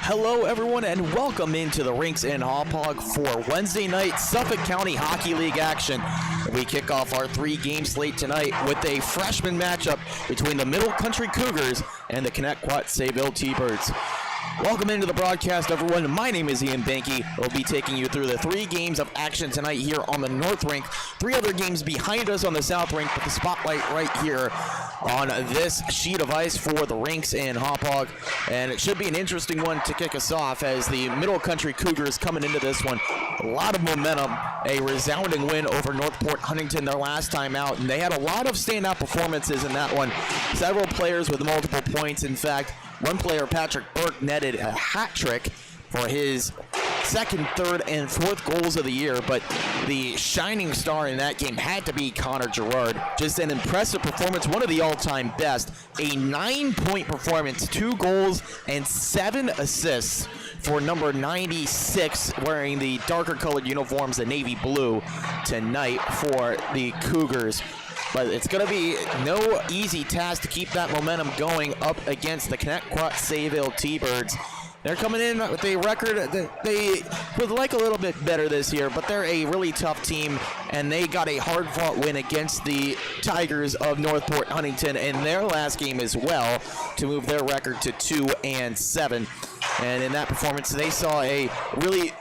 Hello everyone and welcome into the Rinks and Hauppauge for Wednesday night Suffolk County Hockey League action. We kick off our 3-game slate tonight with a freshman matchup between the Middle Country Cougars and the Connetqout Sayville T-Birds. Welcome into the broadcast, everyone. My name is Ian Banky. We'll be taking you through the 3 games of action tonight here on the North Rink. 3 other games behind us on the South Rink, but the spotlight right here on this sheet of ice for the Rinks and Hauppauge. And it should be an interesting one to kick us off as the Middle Country Cougars coming into this one. A lot of momentum, a resounding win over Northport Huntington their last time out, and they had a lot of standout performances in that one. Several players with multiple points. In fact, one player, Patrick Burke, netted a hat trick for his second, third, and fourth goals of the year, but the shining star in that game had to be Connor Gerard. Just an impressive performance, one of the all-time best. A 9-point performance, 2 goals, and 7 assists for number 96, wearing the darker colored uniforms, the navy blue, tonight for the Cougars. But it's going to be no easy task to keep that momentum going up against the Connetqout Sayville T-Birds. They're coming in with a record that they would like a little bit better this year, but they're a really tough team, and they got a hard-fought win against the Tigers of Northport Huntington in their last game as well to move their record to 2-7. And in that performance, they saw a really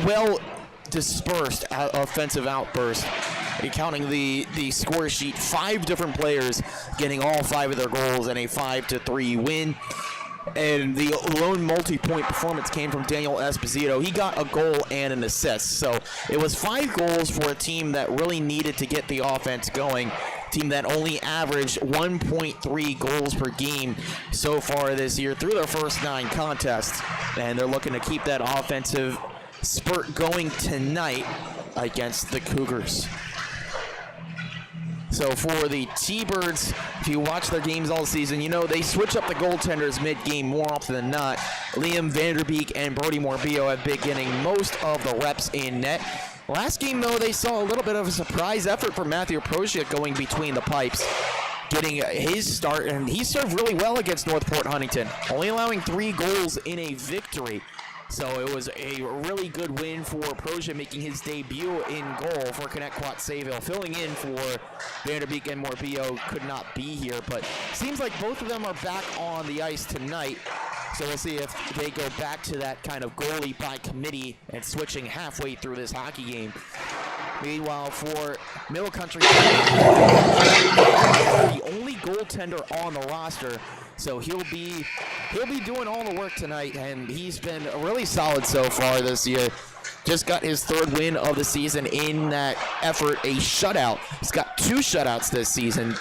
well-dispersed offensive outburst. Counting the score sheet, 5 different players getting all 5 of their goals and a 5-3 win. And the lone multi-point performance came from Daniel Esposito. He got a goal and an assist. So it was 5 goals for a team that really needed to get the offense going. A team that only averaged 1.3 goals per game so far this year through their first 9 contests. And they're looking to keep that offensive spurt going tonight against the Cougars. So for the T-Birds, if you watch their games all season, you know they switch up the goaltenders mid-game more often than not. Liam Vanderbeek and Brody Morbillo have been getting most of the reps in net. Last game, though, they saw a little bit of a surprise effort from Matthew Prosia going between the pipes, getting his start, and he served really well against Northport Huntington, only allowing 3 goals in a victory. So it was a really good win for Prosia, making his debut in goal for Connetqout Sayville. Filling in for Vanderbeek and Morbillo could not be here, but seems like both of them are back on the ice tonight. So we'll see if they go back to that kind of goalie by committee and switching halfway through this hockey game. Meanwhile, for Middle Country, the only goaltender on the roster, so he'll be doing all the work tonight, and he's been really solid so far this year. Just got his 3rd win of the season in that effort, a shutout. He's got 2 shutouts this season.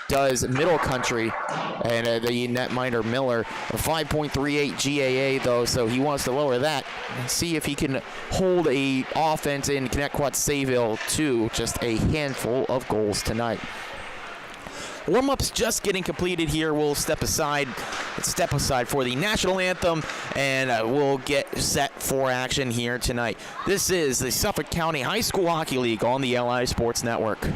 Does Middle Country, and the netminder Miller, a 5.38 GAA though, so he wants to lower that and see if he can hold a offense in Connetqout Sayville to just a handful of goals tonight. Warm-ups just getting completed here. We'll step aside for the national anthem, and we'll get set for action here tonight. This is the Suffolk County High School Hockey League on the LI Sports Network.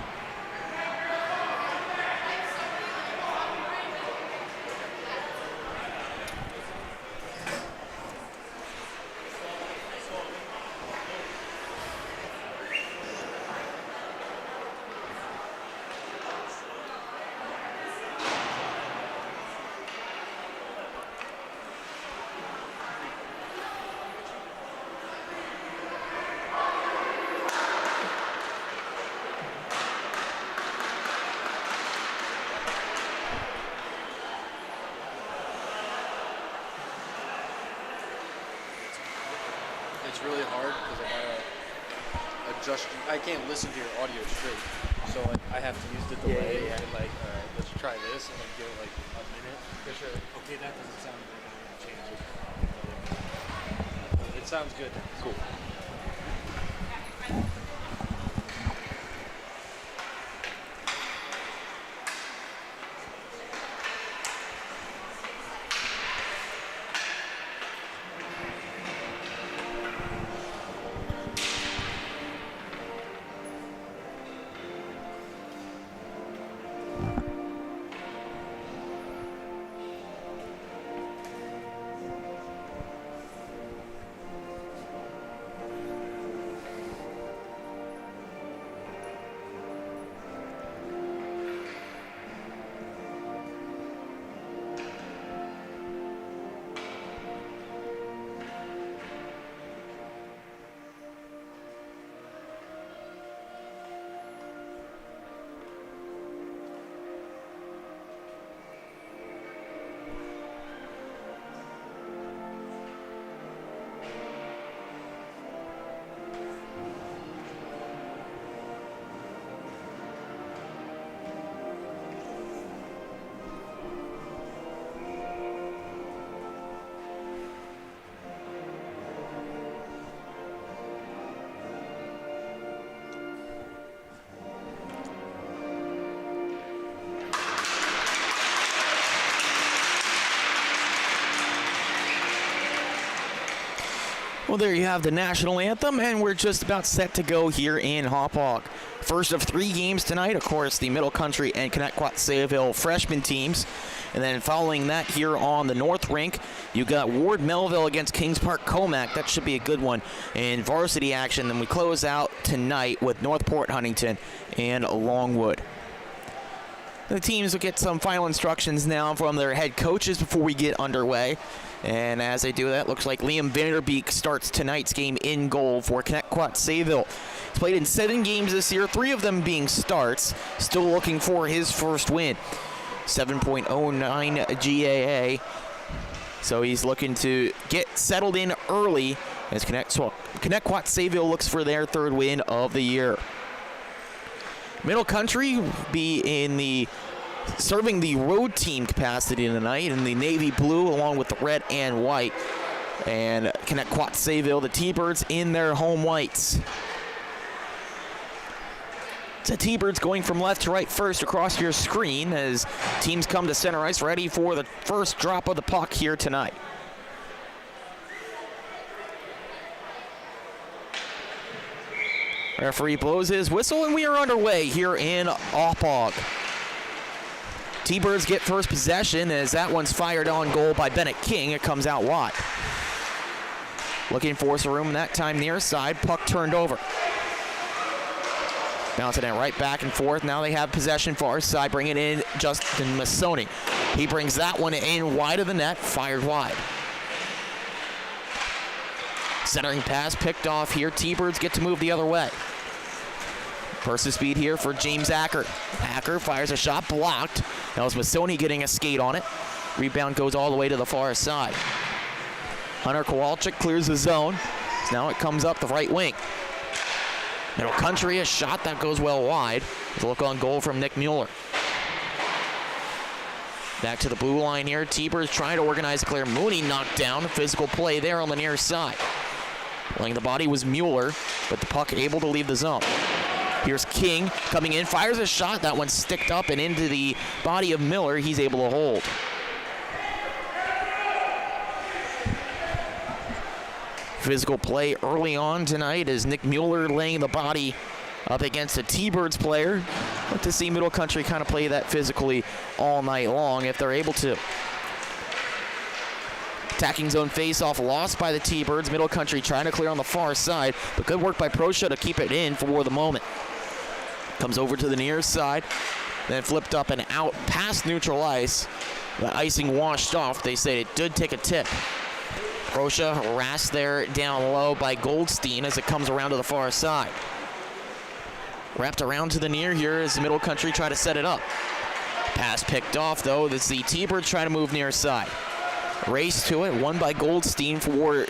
It's really hard because I gotta adjust. I can't listen to your audio straight, so I have to use the delay and like, let's try this and then give it like a minute. For sure. Okay, that doesn't sound like I'm gonna change it. It sounds good. Cool. Well, there you have the national anthem, and we're just about set to go here in Hauppauge. First of 3 games tonight, of course, the Middle Country and Connetqout Sayville freshman teams. And then following that here on the North Rink, you got Ward Melville against Kings Park Comac. That should be a good one in varsity action. Then we close out tonight with Northport Huntington and Longwood. The teams will get some final instructions now from their head coaches before we get underway. And as they do that, looks like Liam Vanderbeek starts tonight's game in goal for Connetqout Sayville. He's played in 7 games this year, 3 of them being starts. Still looking for his first win. 7.09 GAA. So he's looking to get settled in early as Connetqout Sayville looks for their 3rd win of the year. Middle Country be in the serving the road team capacity tonight in the navy blue along with the red and white. And Connetqout Sayville, the T-Birds, in their home whites. It's the T-Birds going from left to right first across your screen as teams come to center ice ready for the first drop of the puck here tonight. Referee blows his whistle, and we are underway here in Hauppauge. T-Birds get first possession as that one's fired on goal by Bennett King. It comes out wide. Looking for some room that time near side. Puck turned over. Bouncing it right back and forth. Now they have possession far side. Bring it in Justin Masoni. He brings that one in wide of the net. Fired wide. Centering pass picked off here. T-Birds get to move the other way. Burst of speed here for James Acker. Acker fires a shot, blocked. That was Masoni getting a skate on it. Rebound goes all the way to the far side. Hunter Kowalczyk clears the zone. So now it comes up the right wing. Middle Country, a shot that goes well wide. With a look on goal from Nick Mueller. Back to the blue line here. T-Birds trying to organize a clear. Mooney knocked down. Physical play there on the near side. Laying the body was Mueller, but the puck able to leave the zone. Here's King coming in, fires a shot. That one sticked up and into the body of Miller. He's able to hold. Physical play early on tonight as Nick Mueller laying the body up against a T-Birds player. Like to see Middle Country kind of play that physically all night long if they're able to. Attacking zone face-off lost by the T-Birds. Middle Country trying to clear on the far side, but good work by Proscia to keep it in for the moment. Comes over to the near side, then flipped up and out past neutral ice. The icing washed off. They say it did take a tip. Proscia harassed there down low by Goldstein as it comes around to the far side. Wrapped around to the near here as Middle Country try to set it up. Pass picked off though. This is the T-Birds trying to move near side. Race to it, won by Goldstein for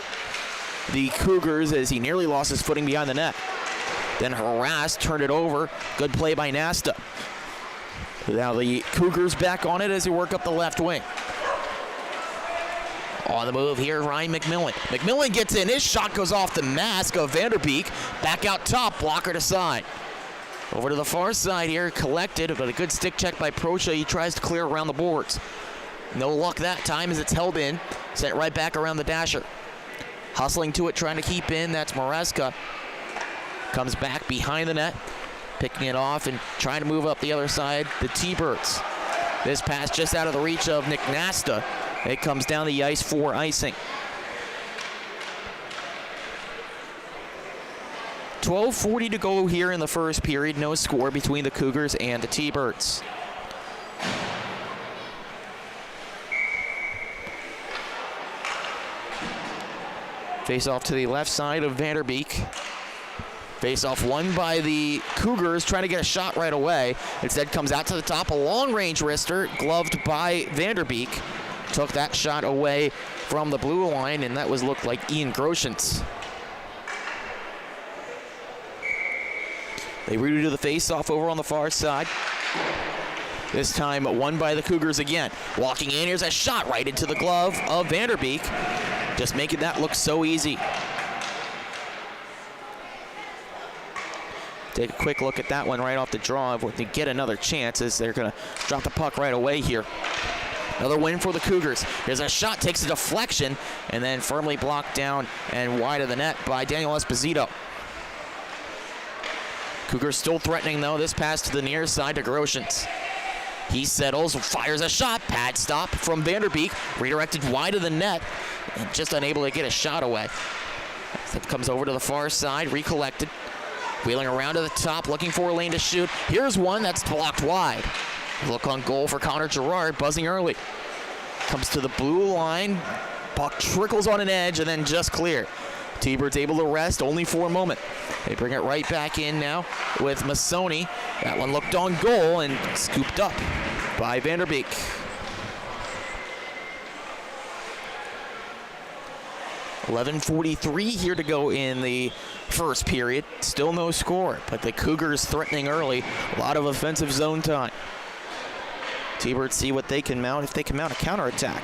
the Cougars as he nearly lost his footing behind the net. Then harassed, turned it over. Good play by Nasta. Now the Cougars back on it as they work up the left wing. On the move here, Ryan McMillan. McMillan gets in, his shot goes off the mask of Vanderbeek. Back out top, blocker to side. Over to the far side here, collected, but a good stick check by Proscia. He tries to clear around the boards. No luck that time as it's held in. Sent right back around the dasher. Hustling to it, trying to keep in. That's Maresca. Comes back behind the net. Picking it off and trying to move up the other side. The T-Birds. This pass just out of the reach of Nick Nasta. It comes down the ice for icing. 12:40 to go here in the first period. No score between the Cougars and the T-Birds. Face off to the left side of Vanderbeek. Face off won by the Cougars, trying to get a shot right away. Instead comes out to the top, a long range wrister, gloved by Vanderbeek. Took that shot away from the blue line, and that was looked like Ian Groshans. They routed to the face off over on the far side. This time won by the Cougars again. Walking in, here's a shot right into the glove of Vanderbeek. Just making that look so easy. Take a quick look at that one right off the draw. If they get another chance, as they're going to drop the puck right away here. Another win for the Cougars. Here's a shot, takes a deflection, and then firmly blocked down and wide of the net by Daniel Esposito. Cougars still threatening, though. This pass to the near side to Groshans. He settles, fires a shot. Pad stop from Vanderbeek. Redirected wide of the net, and just unable to get a shot away. That comes over to the far side, recollected. Wheeling around to the top, looking for a lane to shoot. Here's one that's blocked wide. Look on goal for Connor Gerard, buzzing early. Comes to the blue line. Puck trickles on an edge and then just clear. T-Birds able to rest only for a moment. They bring it right back in now with Masoni. That one looked on goal and scooped up by Vanderbeek. .11:43 here to go in the first period. Still no score, but the Cougars threatening early. A lot of offensive zone time. T-Birds see what they can mount, if they can mount a counterattack.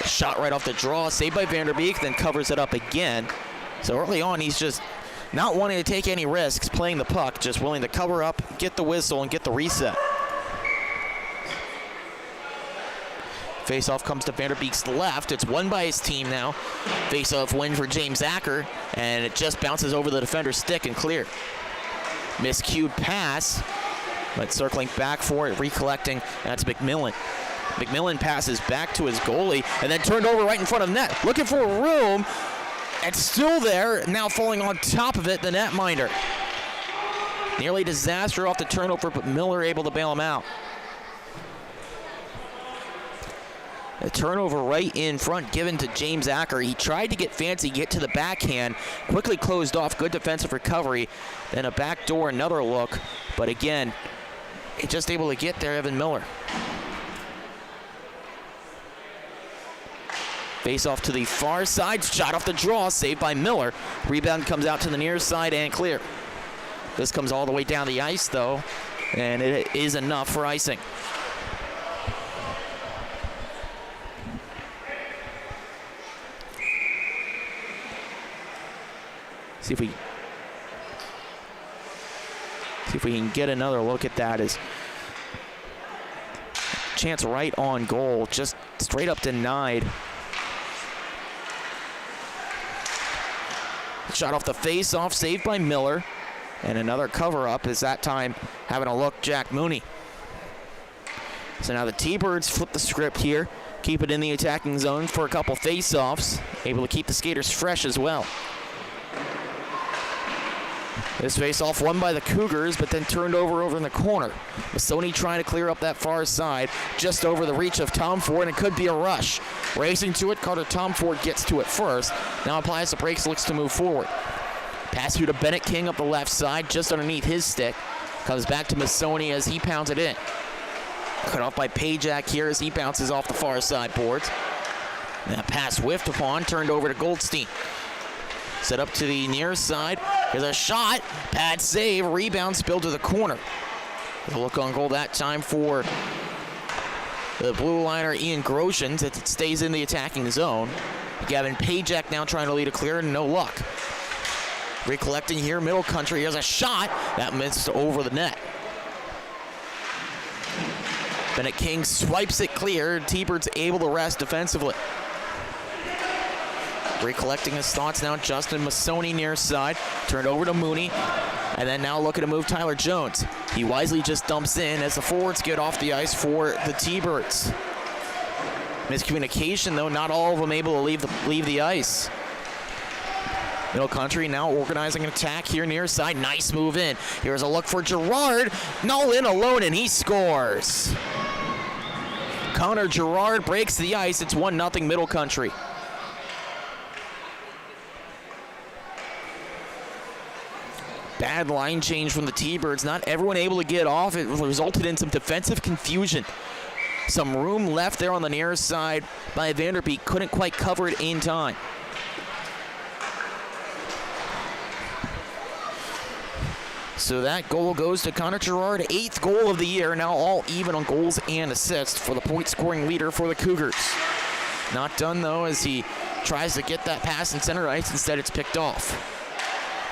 Shot right off the draw, saved by Vanderbeek, then covers it up again. So early on, he's just not wanting to take any risks, playing the puck, just willing to cover up, get the whistle, and get the reset. Faceoff comes to Vanderbeek's left. It's won by his team now. Faceoff win for James Acker, and it just bounces over the defender's stick and clear. Miscued pass, but circling back for it, recollecting, that's McMillan. McMillan passes back to his goalie, and then turned over right in front of net. Looking for room, it's still there, now falling on top of it, the netminder. Nearly disaster off the turnover, but Miller able to bail him out. A turnover right in front given to James Acker. He tried to get fancy, get to the backhand, quickly closed off, good defensive recovery, then a backdoor, another look, but again, just able to get there, Evan Miller. Face off to the far side, shot off the draw, saved by Miller. Rebound comes out to the near side and clear. This comes all the way down the ice though, and it is enough for icing. See if we can get another look at that. As chance right on goal, just straight up denied. Shot off the face-off, saved by Miller, and another cover-up is that time having a look, Jack Mooney. So now the T-Birds flip the script here, keep it in the attacking zone for a couple face-offs, able to keep the skaters fresh as well. This face-off won by the Cougars, but then turned over in the corner. Masoni trying to clear up that far side, just over the reach of Tom Ford, and it could be a rush. Racing to it, Carter Tom Ford gets to it first. Now applies the brakes, looks to move forward. Pass through to Bennett King up the left side, just underneath his stick. Comes back to Masoni as he pounds it in. Cut off by Pajak here as he bounces off the far side boards. That pass whiffed upon, turned over to Goldstein. Set up to the near side. Here's a shot. Pad save. Rebound spilled to the corner. A look on goal that time for the blue liner Ian Groshans. It stays in the attacking zone. Gavin Pajak now trying to lead a clear, and no luck. Recollecting here, middle country. Here's a shot. That missed over the net. Bennett King swipes it clear. T-Birds able to rest defensively. Recollecting his thoughts now, Justin Masoni near side, turned over to Mooney, and then now looking to move Tyler Jones. He wisely just dumps in as the forwards get off the ice for the T-Birds. Miscommunication though, not all of them able to leave the ice. Middle country now organizing an attack here near side, nice move in. Here's a look for Gerard, Nolan alone and he scores. Connor Gerard breaks the ice, it's 1-0 Middle Country. Bad line change from the T-Birds. Not everyone able to get off. It resulted in some defensive confusion. Some room left there on the near side by Vanderbeek. Couldn't quite cover it in time. So that goal goes to Connor Gerard, 8th goal of the year. Now all even on goals and assists for the point-scoring leader for the Cougars. Not done, though, as he tries to get that pass in center ice. Instead, it's picked off.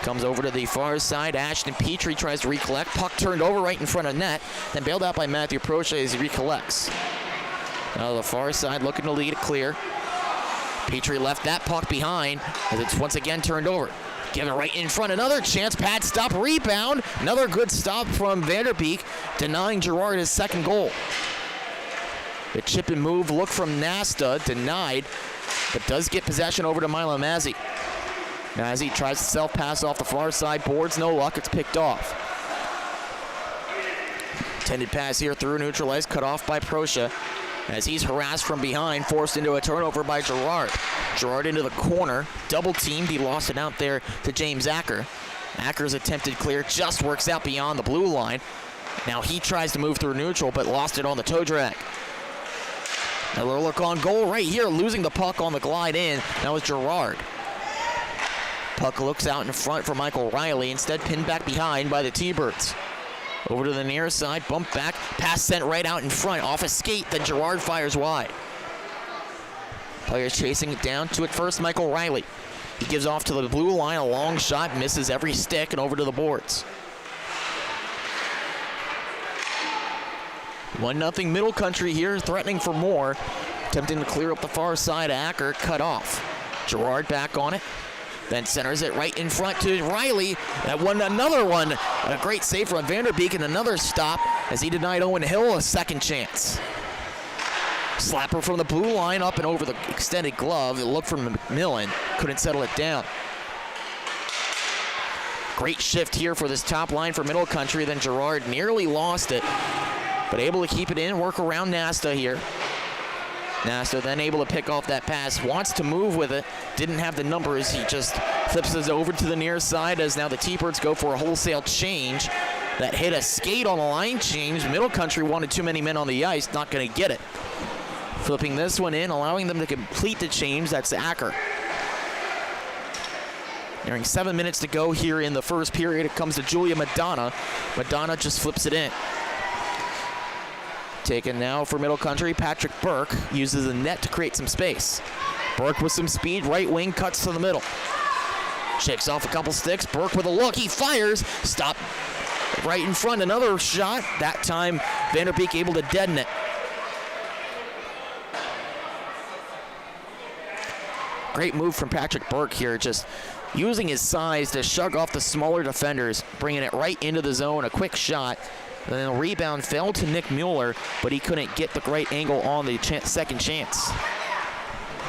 Comes over to the far side. Ashton Petrie tries to recollect. Puck turned over right in front of net. Then bailed out by Matthew Proche as he recollects. Now to the far side, looking to lead it clear. Petrie left that puck behind as it's once again turned over. Give it right in front. Another chance. Pad stop. Rebound. Another good stop from Vanderbeek, denying Girard his second goal. The chip and move look from Nasta. Denied, but does get possession over to Milo Mazzi. Mazzi tries to self-pass off the far side. Boards, no luck. It's picked off. Intended pass here through neutralized. Cut off by Proche as he's harassed from behind. Forced into a turnover by Girard. Girard into the corner. Double teamed. He lost it out there to James Acker. Acker's attempted clear just works out beyond the blue line. Now he tries to move through neutral, but lost it on the toe drag. Another look on goal right here. Losing the puck on the glide in. That was Girard. Puck looks out in front for Michael Riley. Instead pinned back behind by the T-Birds. Over to the near side. Bump back. Pass sent right out in front. Off a skate. Then Girard fires wide. Players chasing it down to it first. Michael Riley. He gives off to the blue line. A long shot. Misses every stick and over to the boards. 1-0 Middle Country here, threatening for more. Attempting to clear up the far side. Acker cut off. Girard back on it. Then centers it right in front to Riley. That one, another one. A great save from Vanderbeek and another stop as he denied Owen Hill a second chance. Slapper from the blue line up and over the extended glove. It looked from McMillan. Couldn't settle it down. Great shift here for this top line for Middle Country. Then Girard nearly lost it, but able to keep it in, work around Nasta here. Nasta then able to pick off that pass, wants to move with it, didn't have the numbers, he just flips it over to the near side as now the T-Birds go for a wholesale change. That hit a skate on the line change. Middle Country wanted too many men on the ice, not gonna get it. Flipping this one in, allowing them to complete the change, that's Acker. Nearing 7 minutes to go here in the first period, it comes to Julia Madonna. Madonna just flips it in. Taken now for Middle Country, Patrick Burke uses the net to create some space. Burke with some speed, right wing, cuts to the middle. Shakes off a couple sticks, Burke with a look, he fires, stop right in front, another shot. That time, Vanderbeek able to deaden it. Great move from Patrick Burke here, just using his size to shrug off the smaller defenders, bringing it right into the zone, a quick shot. And then the rebound fell to Nick Mueller, but he couldn't get the right angle on the second chance.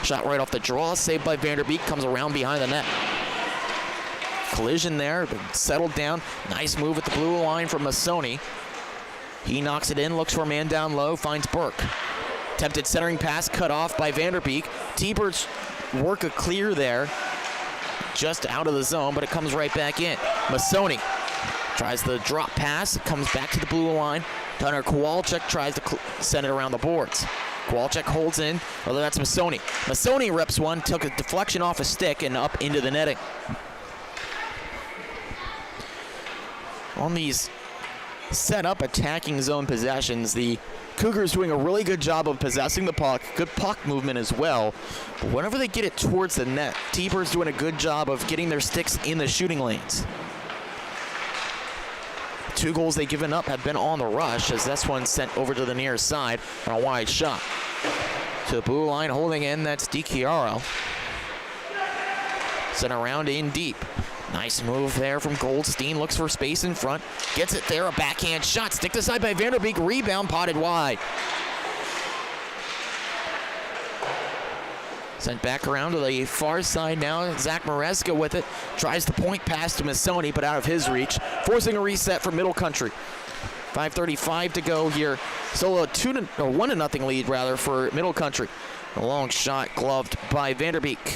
Shot right off the draw, saved by Vanderbeek, comes around behind the net. Collision there, but settled down. Nice move at the blue line from Masoni. He knocks it in, looks for a man down low, finds Burke. Attempted centering pass cut off by Vanderbeek. T-Birds work a clear there, just out of the zone, but it comes right back in. Masoni tries the drop pass, it comes back to the blue line. Tunner Kowalczyk tries to send it around the boards. Kowalczyk holds in, although that's Masoni. Masoni reps one, took a deflection off a stick and up into the netting. On these set up attacking zone possessions, the Cougars doing a really good job of possessing the puck, good puck movement as well. But whenever they get it towards the net, T-Birds doing a good job of getting their sticks in the shooting lanes. 2 goals they've given up have been on the rush, as this one sent over to the near side on a wide shot. To the blue line, holding in, that's DiChiaro. Sent around in deep. Nice move there from Goldstein, looks for space in front, gets it there, a backhand shot, stick aside by Vanderbeek, rebound, potted wide. Sent back around to the far side now. Zach Maresca with it. Tries the point pass to Masoni, but out of his reach. Forcing a reset for Middle Country. 5:35 to go here. Still a 1-0 lead rather for Middle Country. A long shot gloved by Vanderbeek.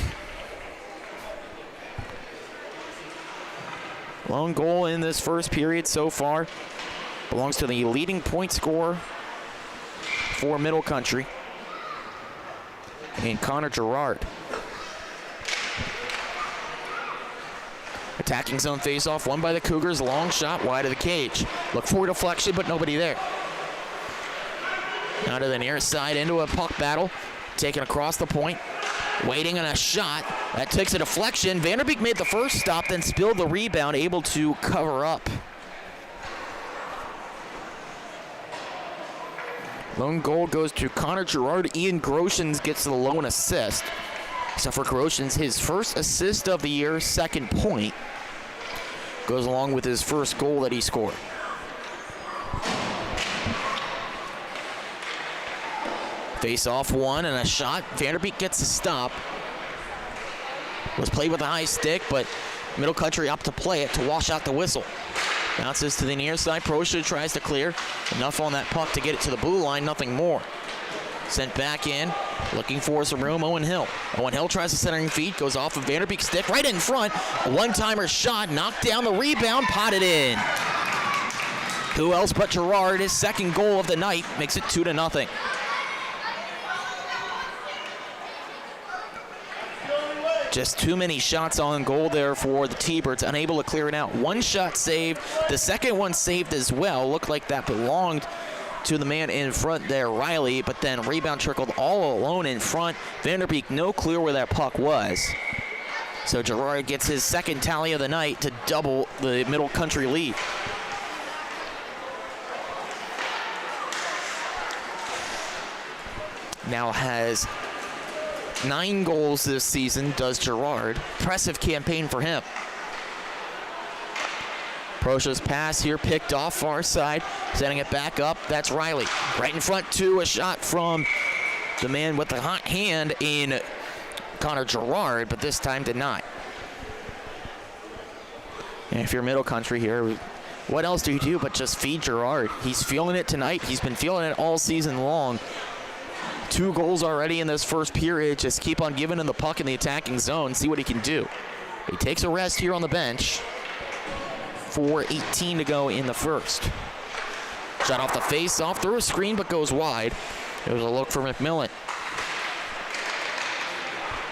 Lone goal in this first period so far. Belongs to the leading point scorer for Middle Country, and Connor Girard. Attacking zone faceoff, won by the Cougars. Long shot wide of the cage. Look for a deflection, but nobody there. Now to the near side into a puck battle. Taken across the point. Waiting on a shot. That takes a deflection. Vanderbeek made the first stop, then spilled the rebound, able to cover up. Lone goal goes to Connor Gerard. Ian Groshans gets the lone assist. So for Groshans, his first assist of the year, second point, goes along with his first goal that he scored. Face off one and a shot. Vanderbeek gets a stop. Was played with a high stick, but Middle Country up to play it to wash out the whistle. Bounces to the near side. Prosha tries to clear. Enough on that puck to get it to the blue line, nothing more. Sent back in, looking for some room, Owen Hill. Owen Hill tries the centering feed, goes off of Vanderbeek's stick, right in front. A one-timer shot, knocked down the rebound, potted in. Who else but Gerard, his second goal of the night, makes it 2-0. Just too many shots on goal there for the T-Birds, unable to clear it out. One shot saved, the second one saved as well. Looked like that belonged to the man in front there, Riley, but then rebound trickled all alone in front. Vanderbeek no clue where that puck was. So Gerard gets his second tally of the night to double the Middle Country lead. Now has 9 goals this season, does Gerard. Impressive campaign for him. Prosha's pass here picked off far side, setting it back up. That's Riley. Right in front to a shot from the man with the hot hand in Connor Gerard, but this time denied. And if you're Middle Country here, what else do you do but just feed Gerard? He's feeling it tonight. He's been feeling it all season long. 2 goals already in this first period. Just keep on giving him the puck in the attacking zone. See what he can do. He takes a rest here on the bench. 4:18 to go in the first. Shot off the face, off through a screen, but goes wide. It was a look for McMillan.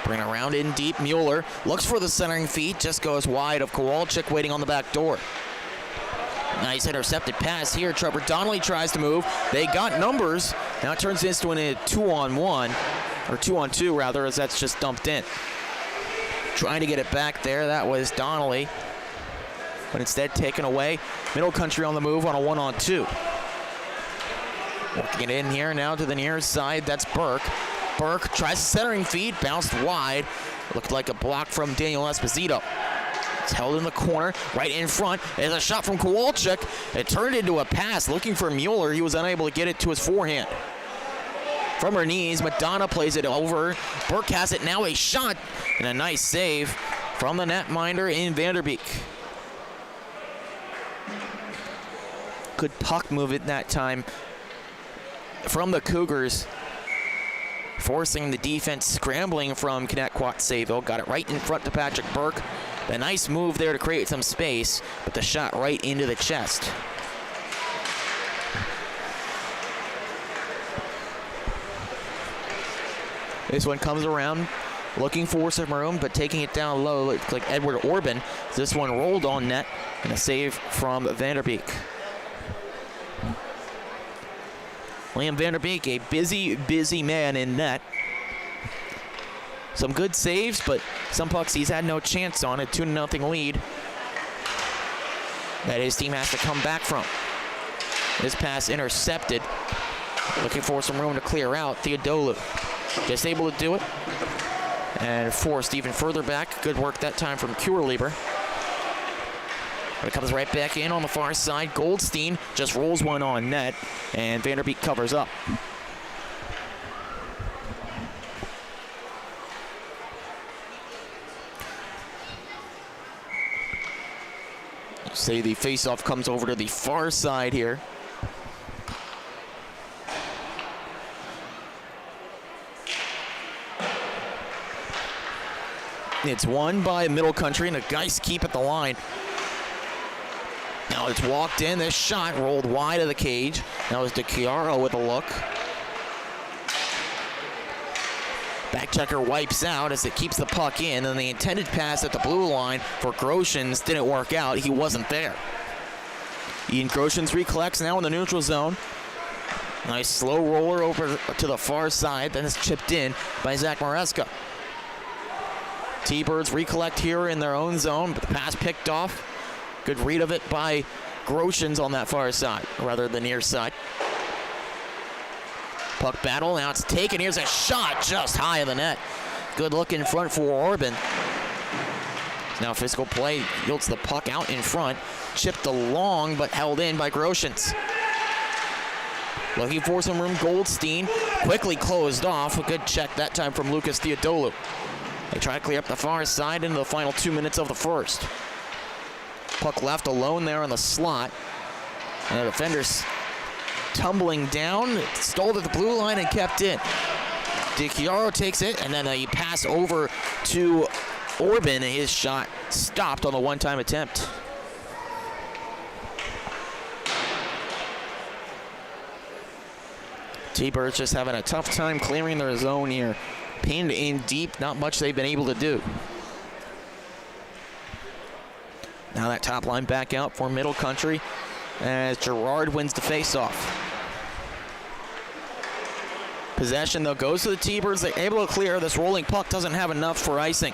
Bring it around in deep. Mueller looks for the centering feed, just goes wide of Kowalczyk waiting on the back door. Nice intercepted pass here. Trevor Donnelly tries to move. They got numbers. Now it turns into a 2-on-1, or 2-on-2 rather, as that's just dumped in. Trying to get it back there. That was Donnelly, but instead taken away. Middle Country on the move on a 1-on-2. Working it in here now to the near side. That's Burke. Burke tries the centering feed, bounced wide. Looked like a block from Daniel Esposito. It's held in the corner, right in front. There's a shot from Kowalczyk. It turned into a pass looking for Mueller. He was unable to get it to his forehand. From her knees, Madonna plays it over. Burke has it now, a shot, and a nice save from the netminder in Vanderbeek. Good puck movement that time from the Cougars, forcing the defense scrambling from Connetqout Sayville. Got it right in front to Patrick Burke. A nice move there to create some space, but the shot right into the chest. This one comes around, looking for some room, but taking it down low. Looks like Edward Orban. This one rolled on net, and a save from Vanderbeek. Liam Vanderbeek, a busy man in net. Some good saves, but some pucks he's had no chance on. A 2-0 lead that his team has to come back from. This pass intercepted. Looking for some room to clear out. Theodolu just able to do it and forced even further back. Good work that time from Kurlieber. But it comes right back in on the far side. Goldstein just rolls one on net, and Vanderbeek covers up. Say the face-off comes over to the far side here. It's won by Middle Country, and the Geist keep at the line. Now it's walked in. This shot rolled wide of the cage. Now it's DiChiaro with a look. Back checker wipes out as it keeps the puck in, and the intended pass at the blue line for Groshans didn't work out. He wasn't there. Ian Groshans recollects now in the neutral zone. Nice slow roller over to the far side, then it's chipped in by Zach Maresca. T-Birds recollect here in their own zone, but the pass picked off. Good read of it by Groshans on that far side, rather the near side. Puck battle, now it's taken. Here's a shot just high of the net. Good look in front for Orban. Now physical play yields the puck out in front. Chipped along, but held in by Groshans. Looking for some room, Goldstein. Quickly closed off. A good check that time from Lucas Theodolou. They try to clear up the far side into the final 2 minutes of the first. Puck left alone there on the slot. And the defenders tumbling down. Stalled at the blue line and kept it. DiChiaro takes it, and then a pass over to Orban, and his shot stopped on the one-time attempt. T-Birds just having a tough time clearing their zone here. Pinned in deep, not much they've been able to do. Now that top line back out for Middle Country as Gerard wins the faceoff. Possession, though, goes to the T-Birds. They're able to clear. This rolling puck doesn't have enough for icing.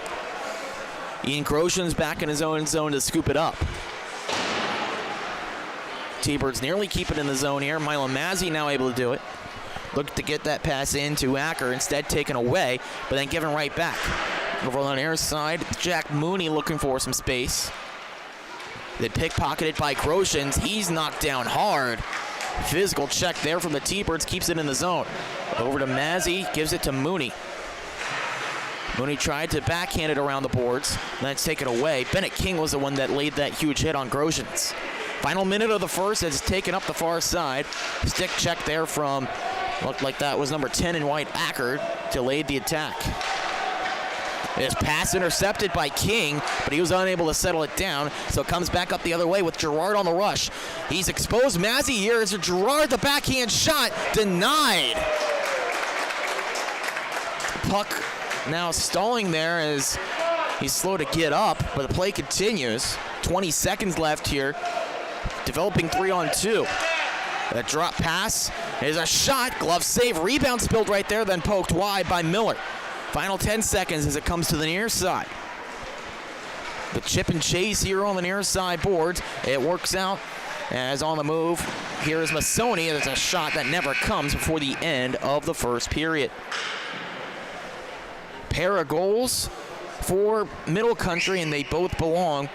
Ian Grosjean's back in his own zone to scoop it up. T-Birds nearly keep it in the zone here. Milo Mazzi now able to do it. Looked to get that pass into Acker, instead taken away, but then given right back. Over on the near side, Jack Mooney looking for some space. They pickpocketed by Grosjean. He's knocked down hard. Physical check there from the T-Birds, keeps it in the zone. Over to Mazzi, gives it to Mooney. Mooney tried to backhand it around the boards, and that's taken away. Bennett King was the one that laid that huge hit on Grosjean. Final minute of the first, it's taken up the far side. Stick check there from, looked like that was number 10 in white, Acker, delayed the attack. His pass intercepted by King, but he was unable to settle it down, so it comes back up the other way with Gerard on the rush. He's exposed Mazzi here as Gerard, the backhand shot, denied. Puck now stalling there as he's slow to get up, but the play continues. 20 seconds left here. Developing 3-on-2. A drop pass is a shot, glove save, rebound spilled right there, then poked wide by Miller. Final 10 seconds as it comes to the near side. The chip and chase here on the near side boards. It works out as on the move. Here is Masoni. There's a shot that never comes before the end of the first period. Pair of goals for Middle Country, and they both belong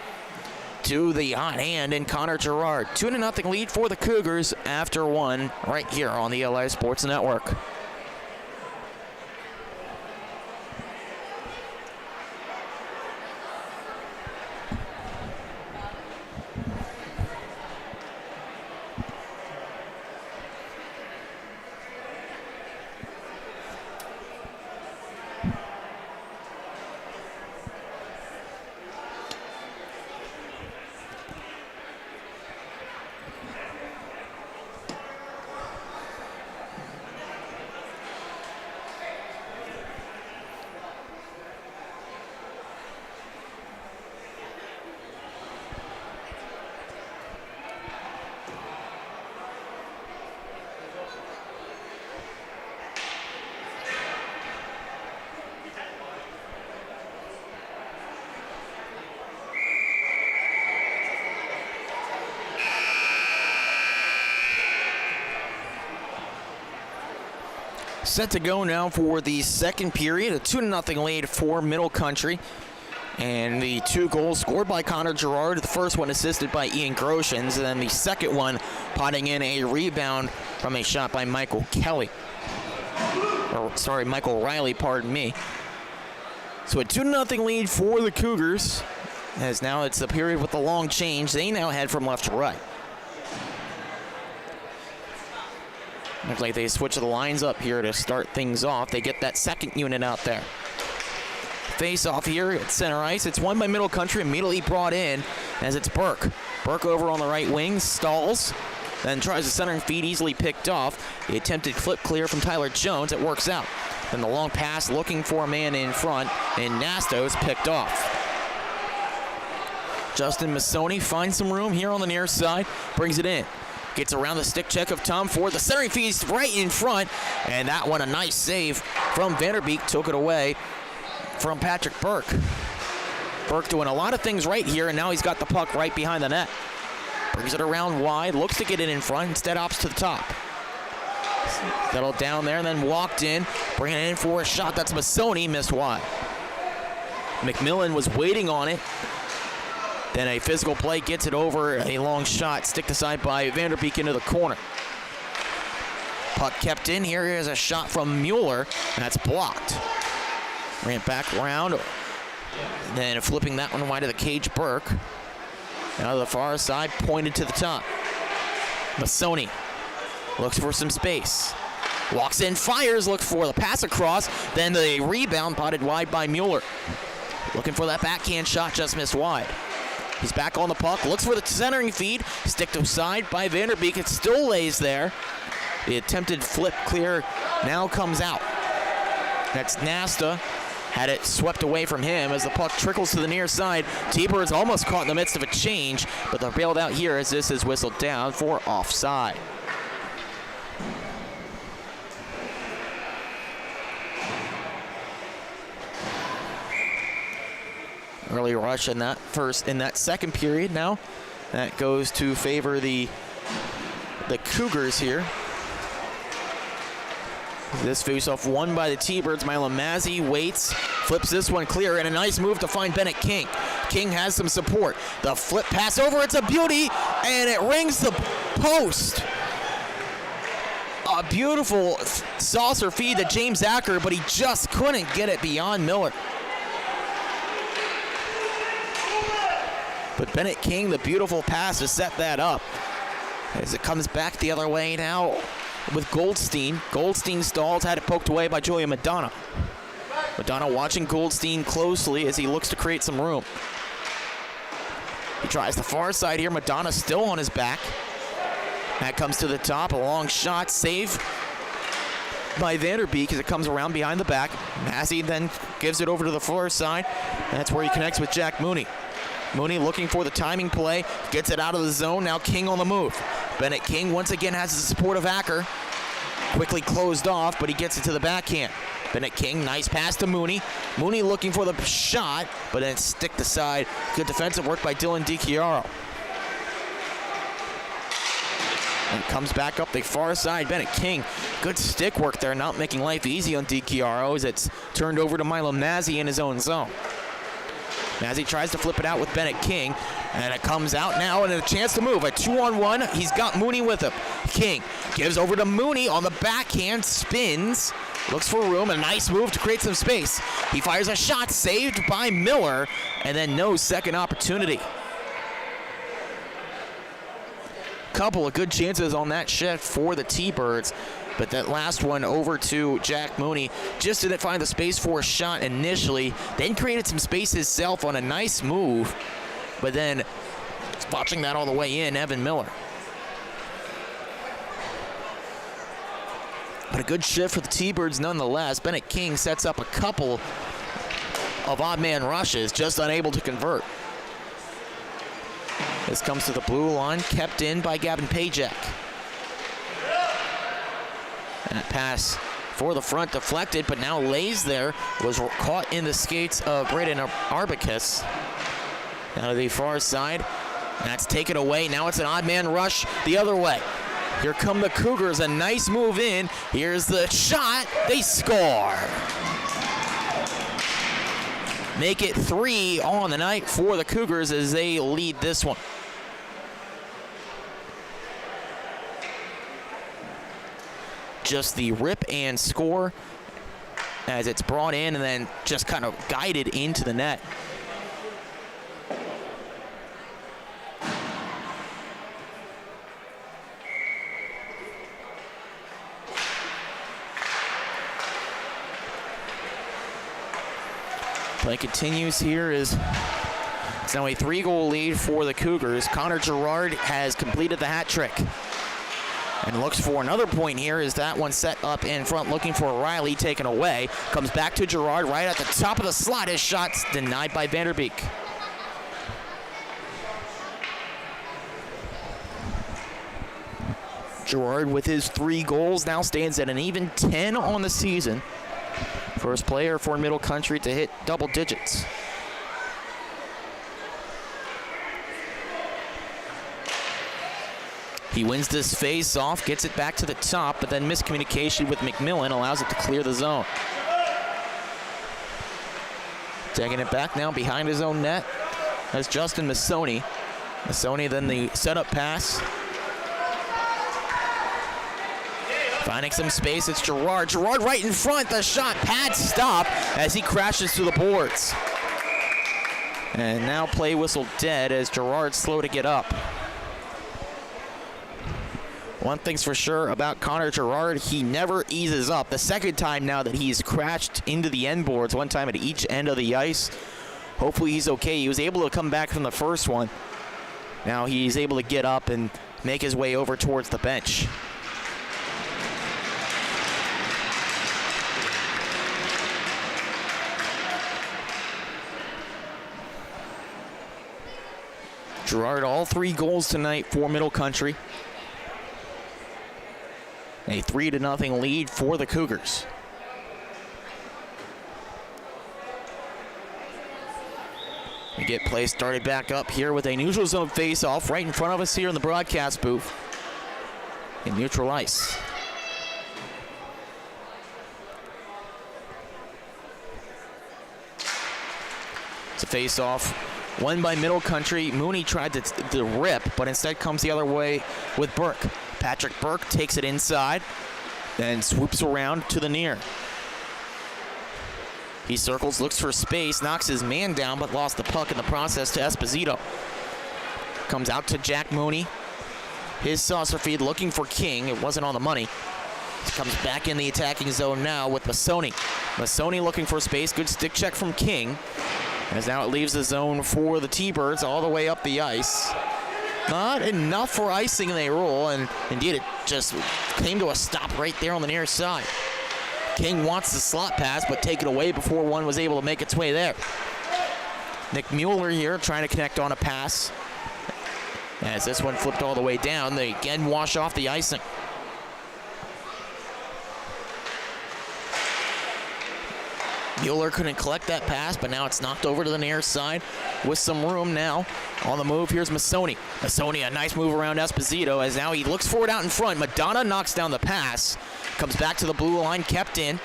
to the hot hand in Connor Gerard. 2-0 lead for the Cougars after one right here on the LA Sports Network. Set to go now for the second period. A 2-0 lead for Middle Country. And the two goals scored by Connor Gerard. The first one assisted by Ian Groshans. And then the second one potting in a rebound from a shot by Michael Kelly. Michael Riley, pardon me. So a 2-0 lead for the Cougars. As now it's the period with the long change. They now head from left to right. Looks like they switch the lines up here to start things off. They get that second unit out there. Face off here at center ice. It's won by Middle Country, immediately brought in as it's Burke. Burke over on the right wing, stalls, then tries to center and feed, easily picked off. The attempted flip clear from Tyler Jones, it works out. Then the long pass looking for a man in front, and Nastos picked off. Justin Masoni finds some room here on the near side, brings it in. Gets around the stick check of Tom Ford. The centering feed's right in front. And that one, a nice save from Vanderbeek. Took it away from Patrick Burke. Burke doing a lot of things right here, and now he's got the puck right behind the net. Brings it around wide, looks to get it in front, instead opts to the top. Settled down there and then walked in, bringing it in for a shot. That's Masoni, missed wide. McMillan was waiting on it. Then a physical play gets it over, a long shot, sticked aside by Vanderbeek into the corner. Puck kept in. Here is a shot from Mueller. That's blocked. Ran back around. Then flipping that one wide to the cage, Burke. Now to the far side, pointed to the top. Masoni looks for some space. Walks in, fires, looks for the pass across. Then the rebound potted wide by Mueller. Looking for that backhand shot, just missed wide. He's back on the puck, looks for the centering feed. Sticked aside by Vanderbeek. It still lays there. The attempted flip clear now comes out. That's Nasta. Had it swept away from him as the puck trickles to the near side. T-Birds almost caught in the midst of a change, but they're bailed out here as this is whistled down for offside. Early rush in that second period now. That goes to favor the Cougars here. This faceoff won by the T-Birds. Milo Mazzi waits, flips this one clear, and a nice move to find Bennett King. King has some support. The flip pass over, it's a beauty, and it rings the post. A beautiful saucer feed to James Acker, but he just couldn't get it beyond Miller. But Bennett King, the beautiful pass to set that up. As it comes back the other way now with Goldstein. Goldstein stalls, had it poked away by Julian Madonna. Madonna watching Goldstein closely as he looks to create some room. He tries the far side here. Madonna still on his back. That comes to the top. A long shot, save by Vanderbeek as it comes around behind the back. Massey then gives it over to the far side. That's where he connects with Jack Mooney. Mooney looking for the timing play, gets it out of the zone. Now King on the move. Bennett King once again has the support of Acker. Quickly closed off, but he gets it to the backhand. Bennett King, nice pass to Mooney. Mooney looking for the shot, but then sticked aside. Good defensive work by Dylan DiChiaro. And comes back up the far side. Bennett King, good stick work there, not making life easy on DiChiaro as it's turned over to Milo Mazzi in his own zone. Mazzi tries to flip it out with Bennett King, and it comes out now and a chance to move. A 2-on-1, he's got Mooney with him. King gives over to Mooney on the backhand, spins, looks for room, a nice move to create some space. He fires a shot, saved by Miller, and then no second opportunity. Couple of good chances on that shift for the T-Birds, but that last one over to Jack Mooney just didn't find the space for a shot initially, then created some space himself on a nice move, but then watching that all the way in, Evan Miller. But a good shift for the T-Birds nonetheless. Bennett King sets up a couple of odd man rushes, just unable to convert. This comes to the blue line, kept in by Gavin Pajak. That pass for the front deflected, but now lays there, was caught in the skates of Braden Arbicus. Now to the far side, that's taken away. Now it's an odd man rush the other way. Here come the Cougars, a nice move in. Here's the shot, they score. Make it 3 on the night for the Cougars as they lead this one. Just the rip and score as it's brought in and then just kind of guided into the net. Play continues here as it's now a 3-goal lead for the Cougars. Connor Gerard has completed the hat trick and looks for another point here as that one set up in front, looking for Riley, taken away. Comes back to Gerard right at the top of the slot. His shot's denied by Vanderbeek. Gerard with his 3 goals now stands at an even 10 on the season. First player for Middle Country to hit double digits. He wins this face-off, gets it back to the top, but then miscommunication with McMillan allows it to clear the zone. Taking it back now behind his own net. That's Justin Missoni. Missoni then the setup pass. Finding some space, it's Gerard. Gerard right in front, the shot pad stop as he crashes to the boards. And now play whistle dead as Gerard's slow to get up. One thing's for sure about Connor Gerard, he never eases up. The second time now that he's crashed into the end boards, one time at each end of the ice. Hopefully he's okay. He was able to come back from the first one. Now he's able to get up and make his way over towards the bench. Gerard, all 3 goals tonight for Middle Country. A 3-0 lead for the Cougars. We get play started back up here with a neutral zone face-off right in front of us here in the broadcast booth in neutral ice. It's a face-off won by Middle Country. Mooney tried to rip, but instead comes the other way with Burke. Patrick Burke takes it inside, then swoops around to the near. He circles, looks for space, knocks his man down, but lost the puck in the process to Esposito. Comes out to Jack Mooney. His saucer feed looking for King. It wasn't on the money. Comes back in the attacking zone now with Missoni. Missoni looking for space. Good stick check from King. As now it leaves the zone for the T-Birds all the way up the ice. Not enough for icing, they roll, and indeed it just came to a stop right there on the near side. King wants the slot pass, but take it away before one was able to make its way there. Nick Mueller here trying to connect on a pass. As this one flipped all the way down, they again wash off the icing. Mueller couldn't collect that pass, but now it's knocked over to the near side with some room now. On the move, here's Missoni. Missoni, a nice move around Esposito as now he looks for it out in front. Madonna knocks down the pass. Comes back to the blue line, kept in.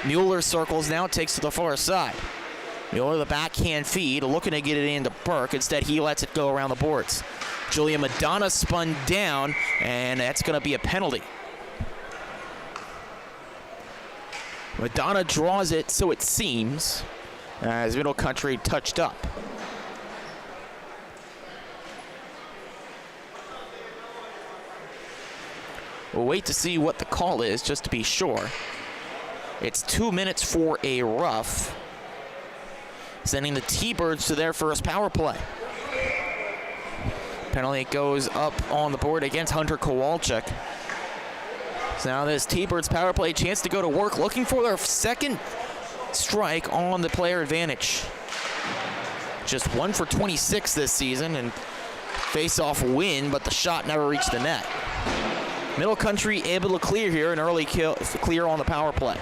Mueller circles now, takes to the far side. Mueller, the backhand feed, looking to get it into Burke. Instead, he lets it go around the boards. Julia Madonna spun down, and that's going to be a penalty. Madonna draws it, so it seems, as Middle Country touched up. We'll wait to see what the call is, just to be sure. It's 2 minutes for a rough, sending the T-Birds to their first power play. Penalty goes up on the board against Hunter Kowalczyk. So now this T-Birds power play, chance to go to work, looking for their second strike on the player advantage. Just 1 for 26 this season, and face-off win, but the shot never reached the net. Middle Country able to clear here, an early clear on the power play.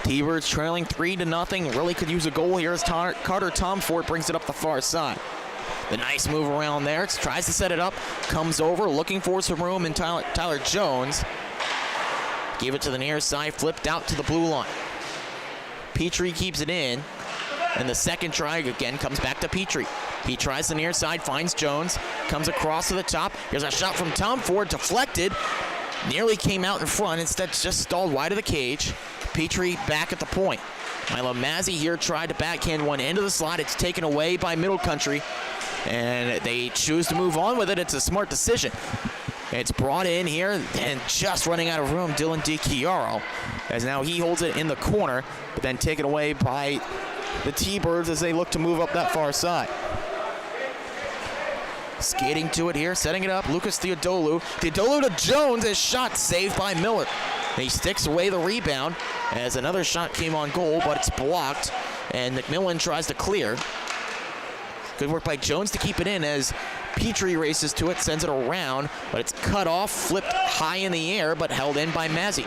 T-Birds trailing 3-0, really could use a goal here as Carter Tomfort brings it up the far side. The nice move around there, tries to set it up, comes over, looking for some room, and Tyler Jones gave it to the near side, flipped out to the blue line. Petrie keeps it in, and the second try again comes back to Petrie. He tries the near side, finds Jones, comes across to the top. Here's a shot from Tomfort, deflected, nearly came out in front, instead just stalled wide of the cage. Petrie back at the point. Milo Mazzi here tried to backhand one into the slot. It's taken away by Middle Country, and they choose to move on with it. It's a smart decision. It's brought in here, and just running out of room, Dylan DiChiaro, as now he holds it in the corner, but then taken away by the T-Birds as they look to move up that far side. Skating to it here, setting it up, Lucas Theodolou. Theodolou to Jones, his shot saved by Miller. He sticks away the rebound as another shot came on goal, but it's blocked, and McMillan tries to clear. Good work by Jones to keep it in as Petrie races to it, sends it around, but it's cut off, flipped high in the air, but held in by Mazzi.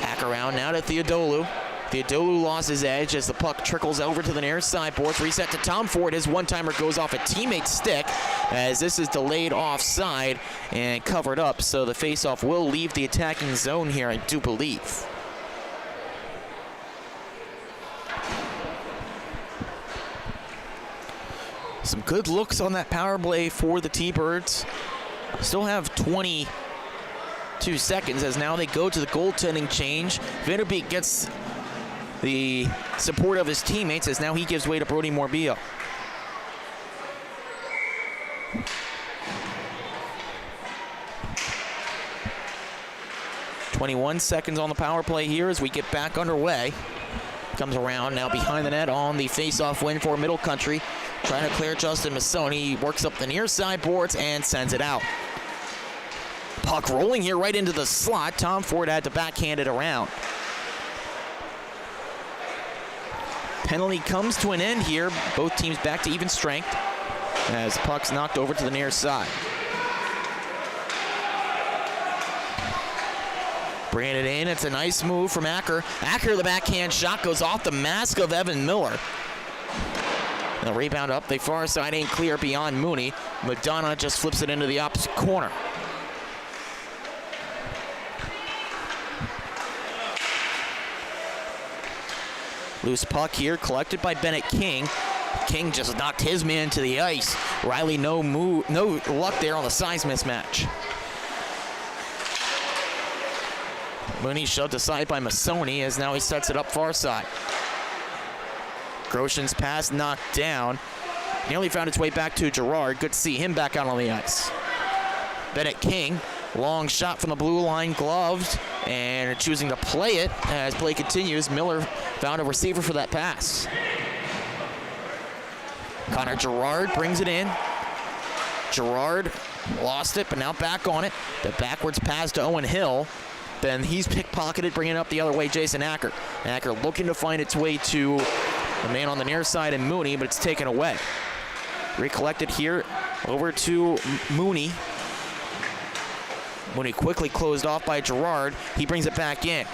Back around now to Theodolou. Theodolu lost his edge as the puck trickles over to the near side boards. Reset to Tom Ford. His one-timer goes off a teammate's stick as this is delayed offside and covered up. So the faceoff will leave the attacking zone here, I do believe. Some good looks on that power play for the T-Birds. Still have 22 seconds as now they go to the goaltending change. Vanderbeek gets the support of his teammates as now he gives way to Brody Morbillo. "21 seconds on the power play here as we get back underway. Comes around now behind the net on the face-off win for Middle Country. Trying to clear Justin Massoni. He works up the near side boards and sends it out. Puck rolling here right into the slot. Tom Ford had to backhand it around. Penalty comes to an end here. Both teams back to even strength as puck's knocked over to the near side. Bringing it in, it's a nice move from Acker. Acker, the backhand shot goes off the mask of Evan Miller. And the rebound up the far side ain't clear beyond Mooney. Madonna just flips it into the opposite corner. Loose puck here, collected by Bennett King. King just knocked his man to the ice. Riley, no luck there on the size mismatch. Mooney shoved aside by Massoni as now he sets it up far side. Grosjean's pass knocked down. Nearly found its way back to Gerard. Good to see him back out on the ice. Bennett King, long shot from the blue line, gloved, and choosing to play it as play continues. Miller found a receiver for that pass. Connor Gerard brings it in. Gerard lost it, but now back on it. The backwards pass to Owen Hill. Then he's pickpocketed, bringing it up the other way, Jason Acker. Acker looking to find its way to the man on the near side and Mooney, but it's taken away. Recollected here over to Mooney. Mooney quickly closed off by Gerard. He brings it back in.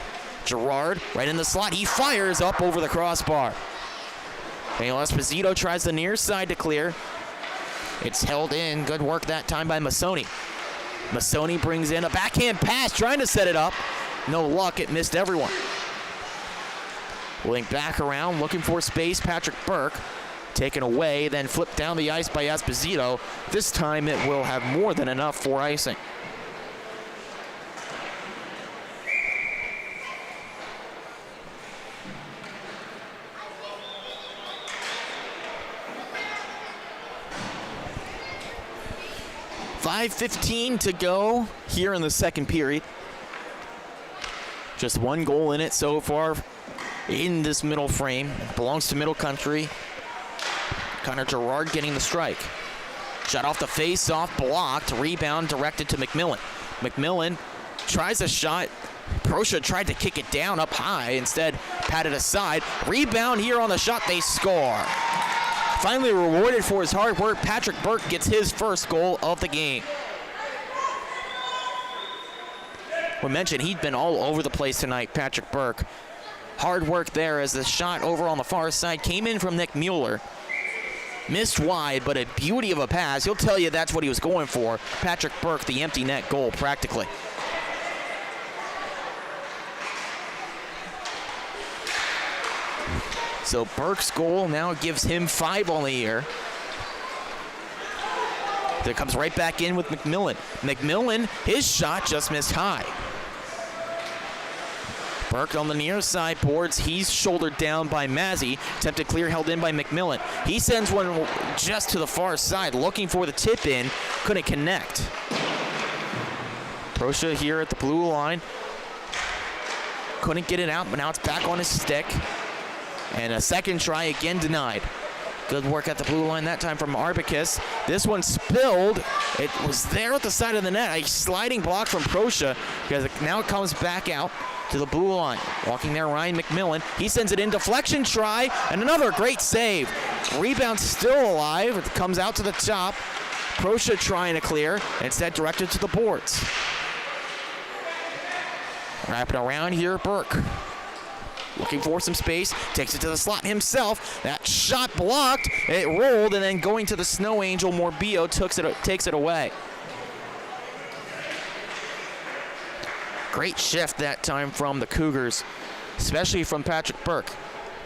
Gerard right in the slot. He fires up over the crossbar. Daniel Esposito tries the near side to clear. It's held in. Good work that time by Massoni. Massoni brings in a backhand pass, trying to set it up. No luck, it missed everyone. Rolling back around, looking for space, Patrick Burke. Taken away, then flipped down the ice by Esposito. This time it will have more than enough for icing. .5:15 to go here in the second period. Just one goal in it so far in this middle frame. It belongs to Middle Country. Connor Gerard getting the strike. Shot off the face-off, blocked. Rebound directed to McMillan. McMillan tries a shot. Proscia tried to kick it down up high. Instead, patted aside. Rebound here on the shot. They score. Finally rewarded for his hard work, Patrick Burke gets his first goal of the game. We mentioned he'd been all over the place tonight, Patrick Burke. Hard work there as the shot over on the far side came in from Nick Mueller. Missed wide, but a beauty of a pass. He'll tell you that's what he was going for. Patrick Burke, the empty net goal, practically. So Burke's goal now gives him 5 on the year. That comes right back in with McMillan. McMillan, his shot just missed high. Burke on the near side boards. He's shouldered down by Mazzy. Attempted clear, held in by McMillan. He sends one just to the far side, looking for the tip in. Couldn't connect. Proscia here at the blue line. Couldn't get it out, but now it's back on his stick. And a second try again denied. Good work at the blue line that time from Arbicus. This one spilled. It was there at the side of the net. A sliding block from Proscia because now it comes back out to the blue line. Walking there, Ryan McMillan. He sends it in, deflection try, and another great save. Rebound still alive. It comes out to the top. Proscia trying to clear, instead directed to the boards. Wrapping around here, Burke. looking for some space, takes it to the slot himself. That shot blocked, it rolled, and then going to the Snow Angel, Morbillo takes it away. Great shift that time from the Cougars, especially from Patrick Burke.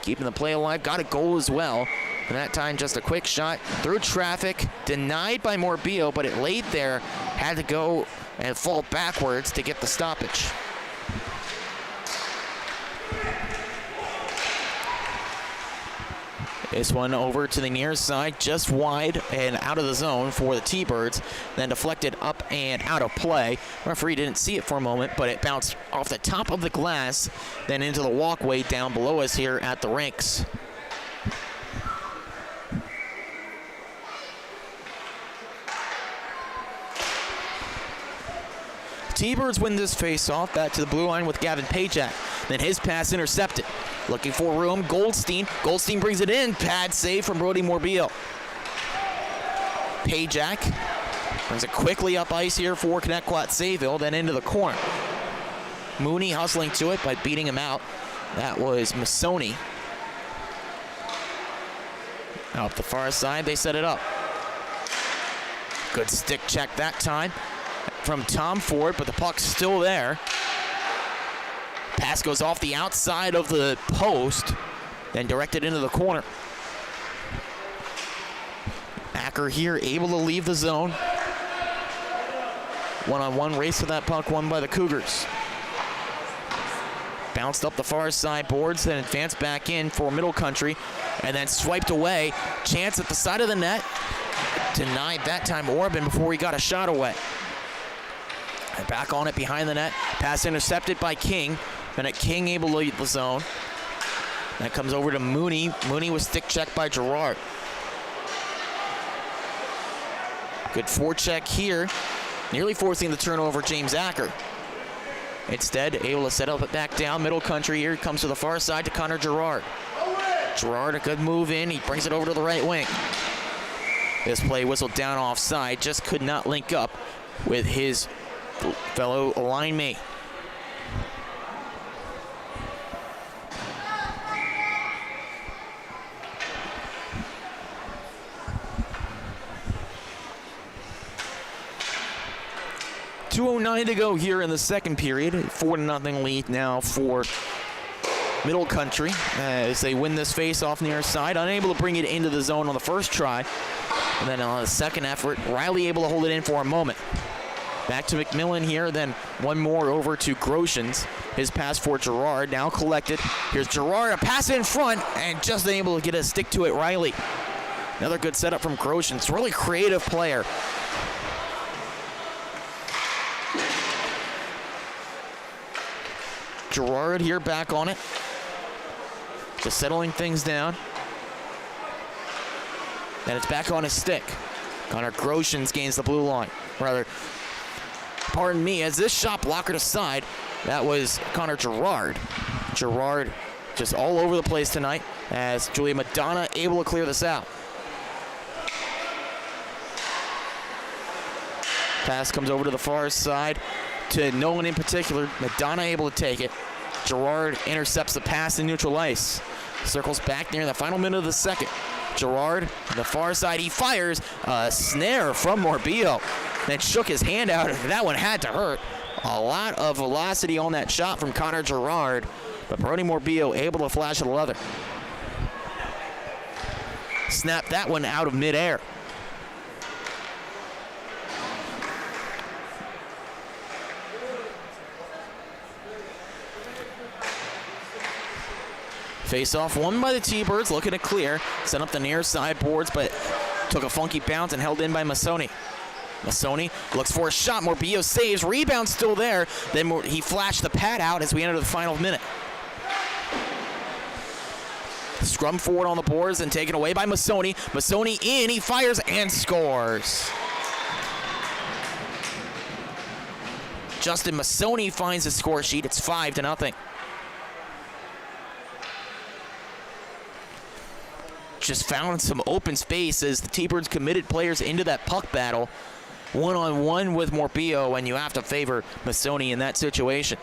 Keeping the play alive, got a goal as well. And that time, just a quick shot through traffic, denied by Morbillo, but it laid there, had to go and fall backwards to get the stoppage. This one over to the near side, just wide and out of the zone for the T-Birds, then deflected up and out of play. Referee didn't see it for a moment, but it bounced off the top of the glass, then into the walkway down below us here at the rinks. T-Birds win this face-off, back to the blue line with Gavin Pajak. Then his pass intercepted. Looking for room, Goldstein. Goldstein brings it in, pad save from Brody Morbillo. Pajak brings it quickly up ice here for Connetqout Sayville, then into the corner. Mooney hustling to it by beating him out. That was Masoni. Out the far side, they set it up. Good stick check that time from Tom Ford, but the puck's still there. Pass goes off the outside of the post, then directed into the corner. Acker here able to leave the zone. One-on-one race to that puck, won by the Cougars. Bounced up the far side boards, then advanced back in for Middle Country, and then swiped away. Chance at the side of the net. Denied that time Orban before he got a shot away. And back on it behind the net. Pass intercepted by King. Bennett King able to lead the zone. That comes over to Mooney. Mooney was stick checked by Gerard. Good forecheck here. Nearly forcing the turnover, James Acker. Instead, able to settle it back down. Middle Country here comes to the far side to Connor Gerard. Gerard, a good move in. He brings it over to the right wing. This play whistled down offside. Just could not link up with his fellow line mate. .209 to go here in the second period. 4-0 lead now for Middle Country as they win this face-off near side. Unable to bring it into the zone on the first try. And then on the second effort, Riley able to hold it in for a moment. Back to McMillan here, then one more over to Groshans. His pass for Gerard, now collected. Here's Gerard, a pass in front, and just able to get a stick to it, Riley. Another good setup from Groshans. Really creative player. Gerard here back on it. Just settling things down. And it's back on his stick. Connor Groshans gains the blue line. Rather, pardon me, as this shot blockered aside, that was Connor Gerard. Gerard just all over the place tonight as Julia Madonna able to clear this out. Pass comes over to the far side to no one in particular. Madonna able to take it. Gerard intercepts the pass in neutral ice. Circles back near the final minute of the second. Gerard, on the far side, he fires a snare from Morbillo. Then shook his hand out. That one had to hurt. A lot of velocity on that shot from Connor Gerard, but Brody Morbillo able to flash the leather. Snap that one out of midair. Face-off won by the T-Birds, looking to clear. Sent up the near side boards, but took a funky bounce and held in by Masoni. Masoni looks for a shot. Morbillo saves. Rebound still there. Then he flashed the pad out as we enter the final minute. Scrum forward on the boards and taken away by Masoni. Masoni in. He fires and scores. Justin Masoni finds the score sheet. It's 5-0. Just found some open space as the T-Birds committed players into that puck battle. One-on-one with Morbillo, and you have to favor Masoni in that situation.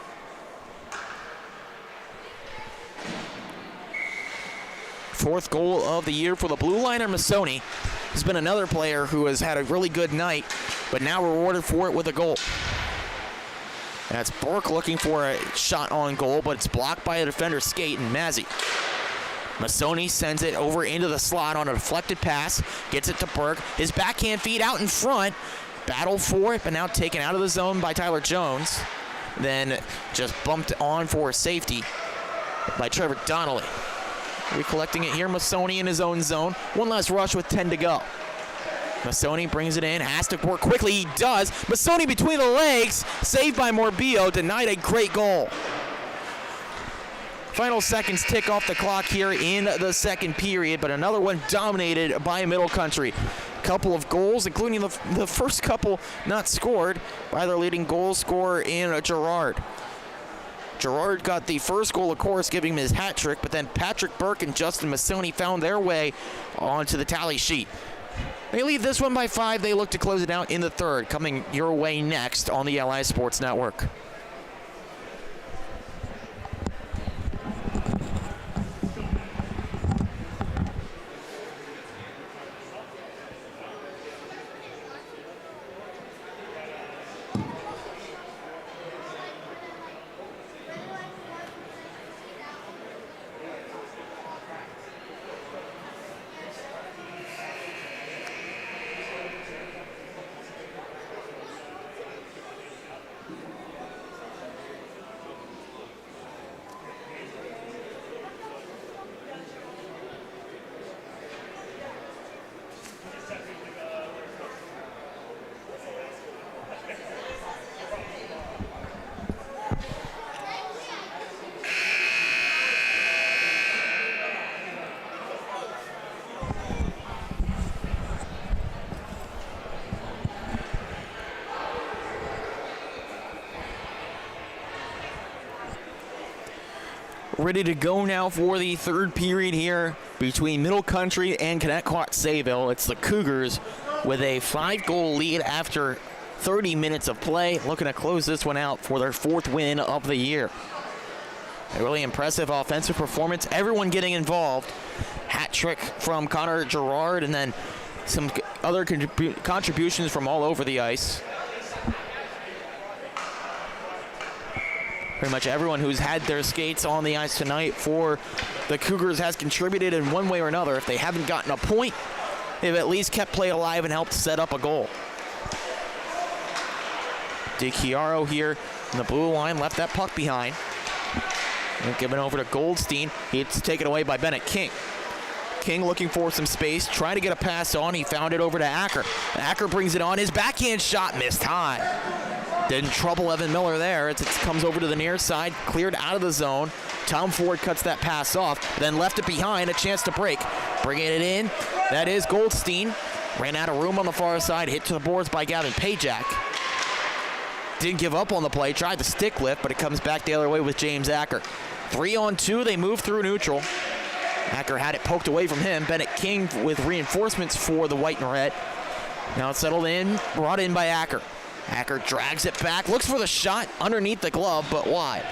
4th goal of the year for the blue liner. Masoni has been another player who has had a really good night, but now rewarded for it with a goal. That's Burke looking for a shot on goal, but it's blocked by a defender, Skate, and Mazzy. Masoni sends it over into the slot on a deflected pass, gets it to Burke. His backhand feed out in front. Battle for it, but now taken out of the zone by Tyler Jones. Then just bumped on for safety by Trevor Donnelly. Recollecting it here, Masoni in his own zone. One last rush with 10 to go. Masoni brings it in, has to work quickly, he does. Masoni between the legs, saved by Morbillo, denied a great goal. Final seconds tick off the clock here in the second period, but another one dominated by Middle Country. Couple of goals, including the first couple not scored by their leading goal scorer in Gerard. Gerard got the first goal, of course, giving him his hat trick, but then Patrick Burke and Justin Masoni found their way onto the tally sheet. They lead this one by 5. They look to close it out in the third. Coming your way next on the LI Sports Network. Ready to go now for the third period here between Middle Country and Connetqout Sayville. It's the Cougars with a 5-goal lead after 30 minutes of play, looking to close this one out for their 4th win of the year. A really impressive offensive performance, everyone getting involved. Hat trick from Connor Gerard, and then some other contributions from all over the ice. Pretty much everyone who's had their skates on the ice tonight for the Cougars has contributed in one way or another. If they haven't gotten a point, they've at least kept play alive and helped set up a goal. DiChiaro here in the blue line, left that puck behind. And given over to Goldstein. It's taken away by Bennett King. King looking for some space, trying to get a pass on. He found it over to Acker. Acker brings it on. His backhand shot missed high. Didn't trouble Evan Miller there. It comes over to the near side, cleared out of the zone. Tom Ford cuts that pass off, then left it behind, a chance to break. Bringing it in, that is Goldstein. Ran out of room on the far side, hit to the boards by Gavin Pajak. Didn't give up on the play, tried the stick lift, but it comes back the other way with James Acker. 3-on-2, they move through neutral. Acker had it poked away from him. Bennett King with reinforcements for the white and red. Now it's settled in, brought in by Acker. Acker drags it back, looks for the shot underneath the glove, but wide.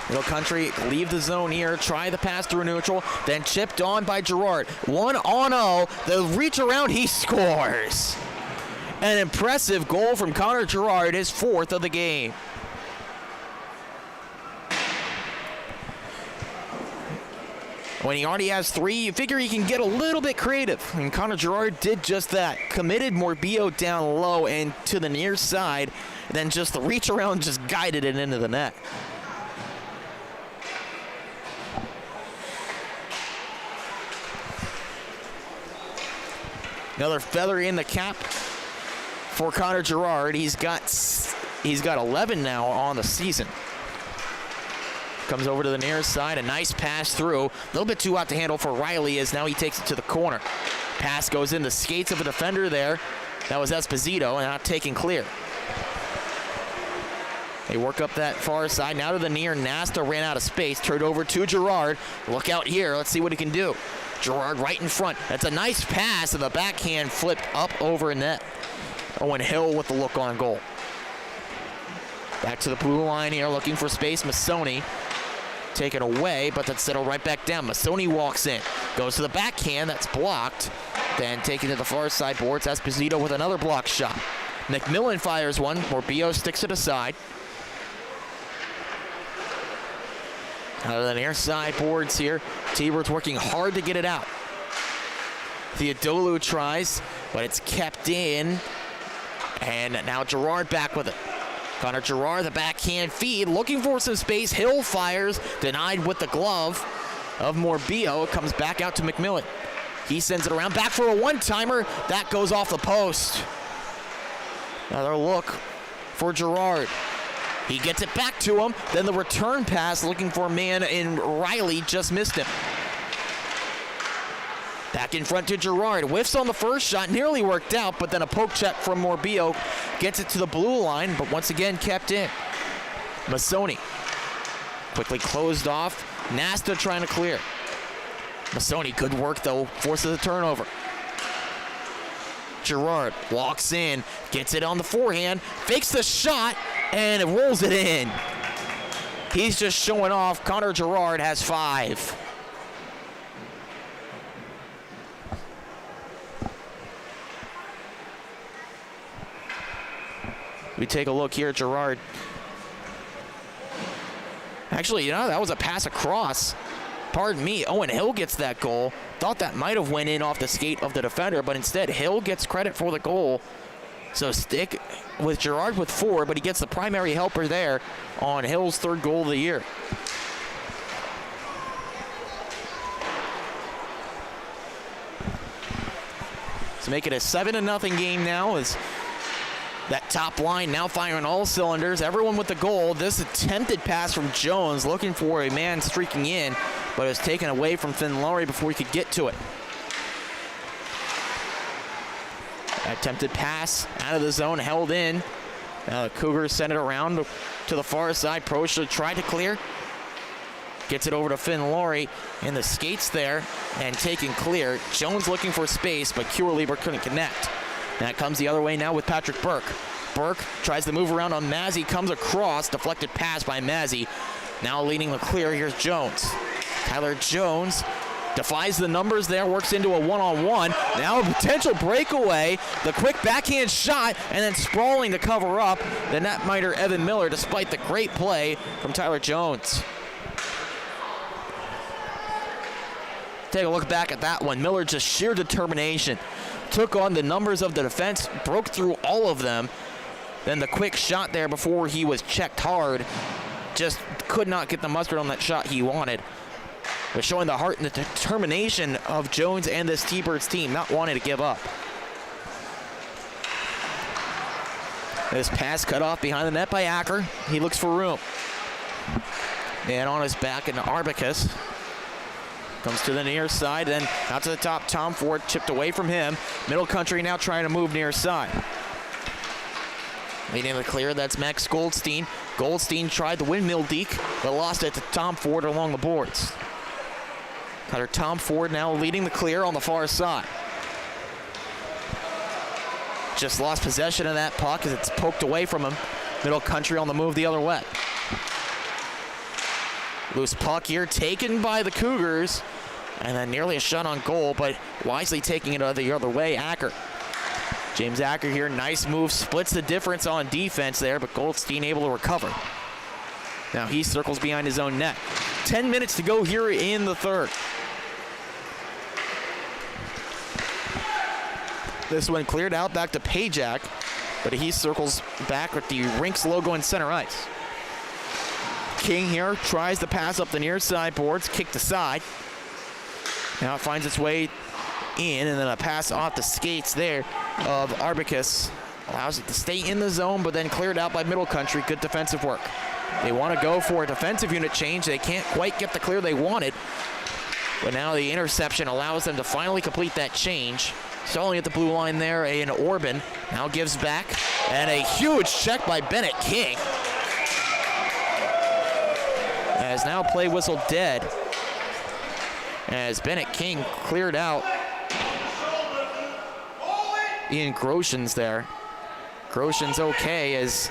Middle Country leave the zone here, try the pass through neutral, then chipped on by Gerard. 1-on-0, the reach around, he scores. An impressive goal from Connor Gerard, his 4th of the game. When he already has 3, you figure he can get a little bit creative. And Connor Gerard did just that. Committed Morbillo down low and to the near side. Then just the reach around just guided it into the net. Another feather in the cap for Connor Gerard. He's got 11 now on the season. Comes over to the near side, a nice pass through. A little bit too hot to handle for Riley as now he takes it to the corner. Pass goes in the skates of a defender there. That was Esposito, and not taken clear. They work up that far side, now to the near. Nasta ran out of space, turned over to Gerard. Look out here, let's see what he can do. Gerard right in front. That's a nice pass, and the backhand flipped up over net. Owen Hill with the look on goal. Back to the blue line here, looking for space. Masoni taken away, but that's settled right back down. Masoni walks in, goes to the backhand, that's blocked. Then taken to the far side boards, Esposito with another block shot. McMillan fires one, Morbillo sticks it aside. Out of the near side boards here, T-Birds working hard to get it out. Theodolu tries, but it's kept in. And now Gerard back with it. Connor Gerard, the backhand feed, looking for some space. Hill fires, denied with the glove of Morbillo. It comes back out to McMillan. He sends it around, back for a one-timer. That goes off the post. Another look for Gerard. He gets it back to him. Then the return pass, looking for a man in Riley, just missed him. Back in front to Gerard. Whiffs on the first shot, nearly worked out, but then a poke check from Morbillo gets it to the blue line, but once again kept in. Masoni quickly closed off. Nasta trying to clear. Masoni, good work though, forces a turnover. Gerard walks in, gets it on the forehand, fakes the shot, and it rolls it in. He's just showing off. Connor Gerard has 5. We take a look here at Gerard. Actually, that was a pass across. Pardon me, Owen Hill gets that goal. Thought that might have went in off the skate of the defender, but instead Hill gets credit for the goal. So stick with Gerard with 4, but he gets the primary helper there on Hill's 3rd goal of the year. So make it a 7-0 game now as that top line now firing all cylinders. Everyone with the goal. This attempted pass from Jones looking for a man streaking in, but it was taken away from Finn Lowry before he could get to it. Attempted pass out of the zone, held in. Now the Cougars send it around to the far side. Prosha tried to clear. Gets it over to Finn Lowry in the skates there and taken clear. Jones looking for space, but Kurlieber couldn't connect. That comes the other way now with Patrick Burke. Burke tries to move around on Mazzy, comes across, deflected pass by Mazzy. Now leading the clear, here's Jones. Tyler Jones defies the numbers there, works into a one-on-one. Now a potential breakaway, the quick backhand shot, and then sprawling to cover up the netminder Evan Miller, despite the great play from Tyler Jones. Take a look back at that one. Miller just sheer determination. Took on the numbers of the defense, broke through all of them. Then the quick shot there before he was checked hard. Just could not get the mustard on that shot he wanted. But showing the heart and the determination of Jones and this T-Birds team, not wanting to give up. This pass cut off behind the net by Acker. He looks for room. And on his back into Arbicus. Comes to the near side, then out to the top. Tom Ford chipped away from him. Middle Country now trying to move near side. Leading the clear, that's Max Goldstein. Goldstein tried the windmill deke, but lost it to Tom Ford along the boards. Cutter Tom Ford now leading the clear on the far side. Just lost possession of that puck as it's poked away from him. Middle Country on the move the other way. Loose puck here taken by the Cougars. And then nearly a shot on goal, but wisely taking it the other way, Acker. James Acker here, nice move, splits the difference on defense there, but Goldstein able to recover. Now he circles behind his own net. 10 minutes to go here in the 3rd. This one cleared out back to Pajak, but he circles back with the Rinks logo in center ice. King here tries to pass up the near side boards, kicked aside. Now it finds its way in, and then a pass off the skates there of Arbicus. Allows it to stay in the zone, but then cleared out by Middle Country. Good defensive work. They want to go for a defensive unit change. They can't quite get the clear they wanted, but now the interception allows them to finally complete that change. Stalling at the blue line there in Orban. Now gives back, and a huge check by Bennett King. As now play whistle dead, as Bennett King cleared out Ian Groshans there. Groshans okay as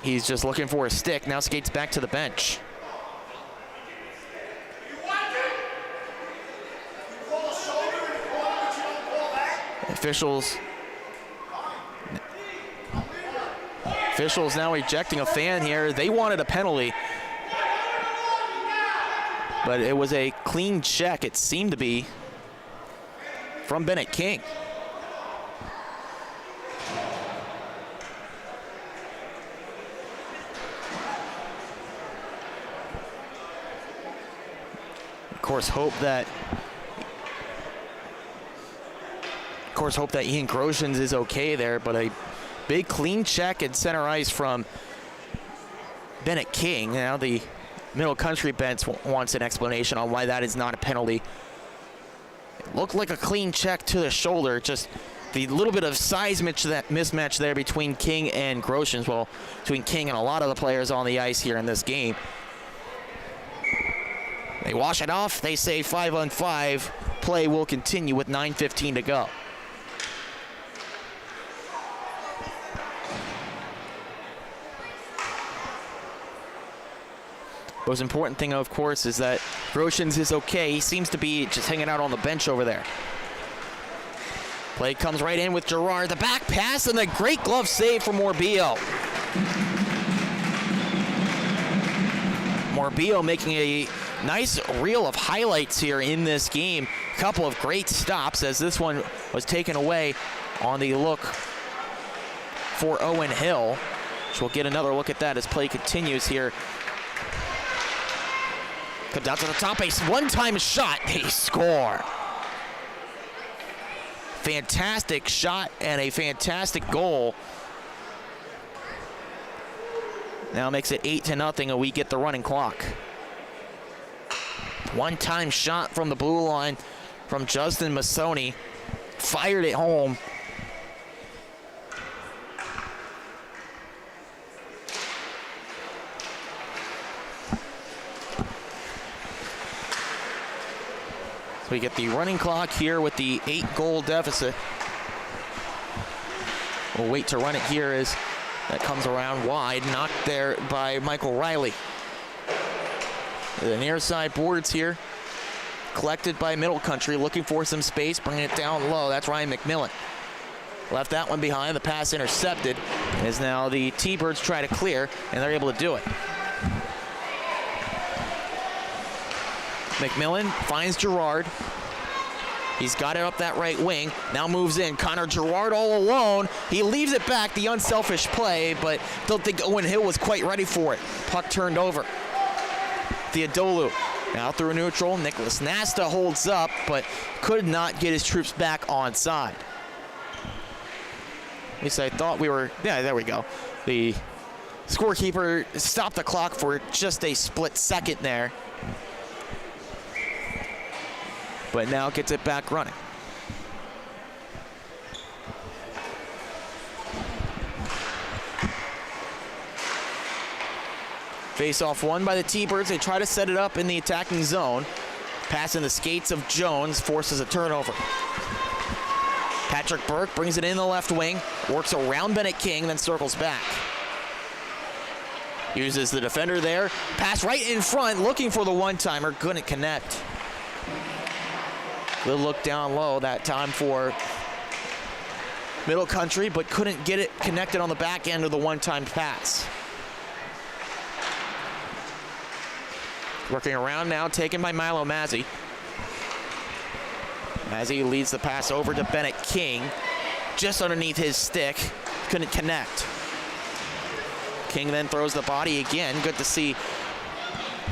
He's just looking for a stick. Now skates back to the bench. Officials now ejecting a fan here. They wanted a penalty, but it was a clean check, it seemed to be, from Bennett King. Of course, hope that Ian Groshans is okay there, but a big clean check at center ice from Bennett King. Now the Middle Country bench wants an explanation on why that is not a penalty. It looked like a clean check to the shoulder, just the little bit of size mismatch there between King and Groshans, well, between King and a lot of the players on the ice here in this game. They wash it off. They say 5-on-5. Play will continue with 9:15 to go. Most important thing, of course, is that Groshans is okay. He seems to be just hanging out on the bench over there. Play comes right in with Gerard. The back pass and the great glove save from Morbillo. Morbillo making a nice reel of highlights here in this game. A couple of great stops as this one was taken away on the look for Owen Hill. So we'll get another look at that as play continues here. Comes out to the top, a one-time shot, they score. Fantastic shot and a fantastic goal. Now makes it 8-0, and we get the running clock. One-time shot from the blue line from Justin Masoni. Fired it home. So we get the running clock here with the 8-goal deficit. We'll wait to run it here as that comes around wide, knocked there by Michael Riley. The near side boards here, collected by Middle Country, looking for some space, bringing it down low. That's Ryan McMillan. Left that one behind, the pass intercepted, as now the T-Birds try to clear, and they're able to do it. McMillan finds Gerard. He's got it up that right wing, now moves in. Connor Gerard all alone. He leaves it back, the unselfish play, but don't think Owen Hill was quite ready for it. Puck turned over. Theodolu now through neutral. Nicholas Nasta holds up, but could not get his troops back onside. At least I thought we were, yeah, there we go. The scorekeeper stopped the clock for just a split second there, but now gets it back running. Face-off won by the T-Birds. They try to set it up in the attacking zone. Pass in the skates of Jones forces a turnover. Patrick Burke brings it in the left wing, works around Bennett King, then circles back. Uses the defender there. Pass right in front, looking for the one-timer. Couldn't connect. Good look down low that time for Middle Country, but couldn't get it connected on the back end of the one-time pass. Working around now, taken by Milo Mazzi. Mazzi leads the pass over to Bennett King, just underneath his stick. Couldn't connect. King then throws the body again. Good to see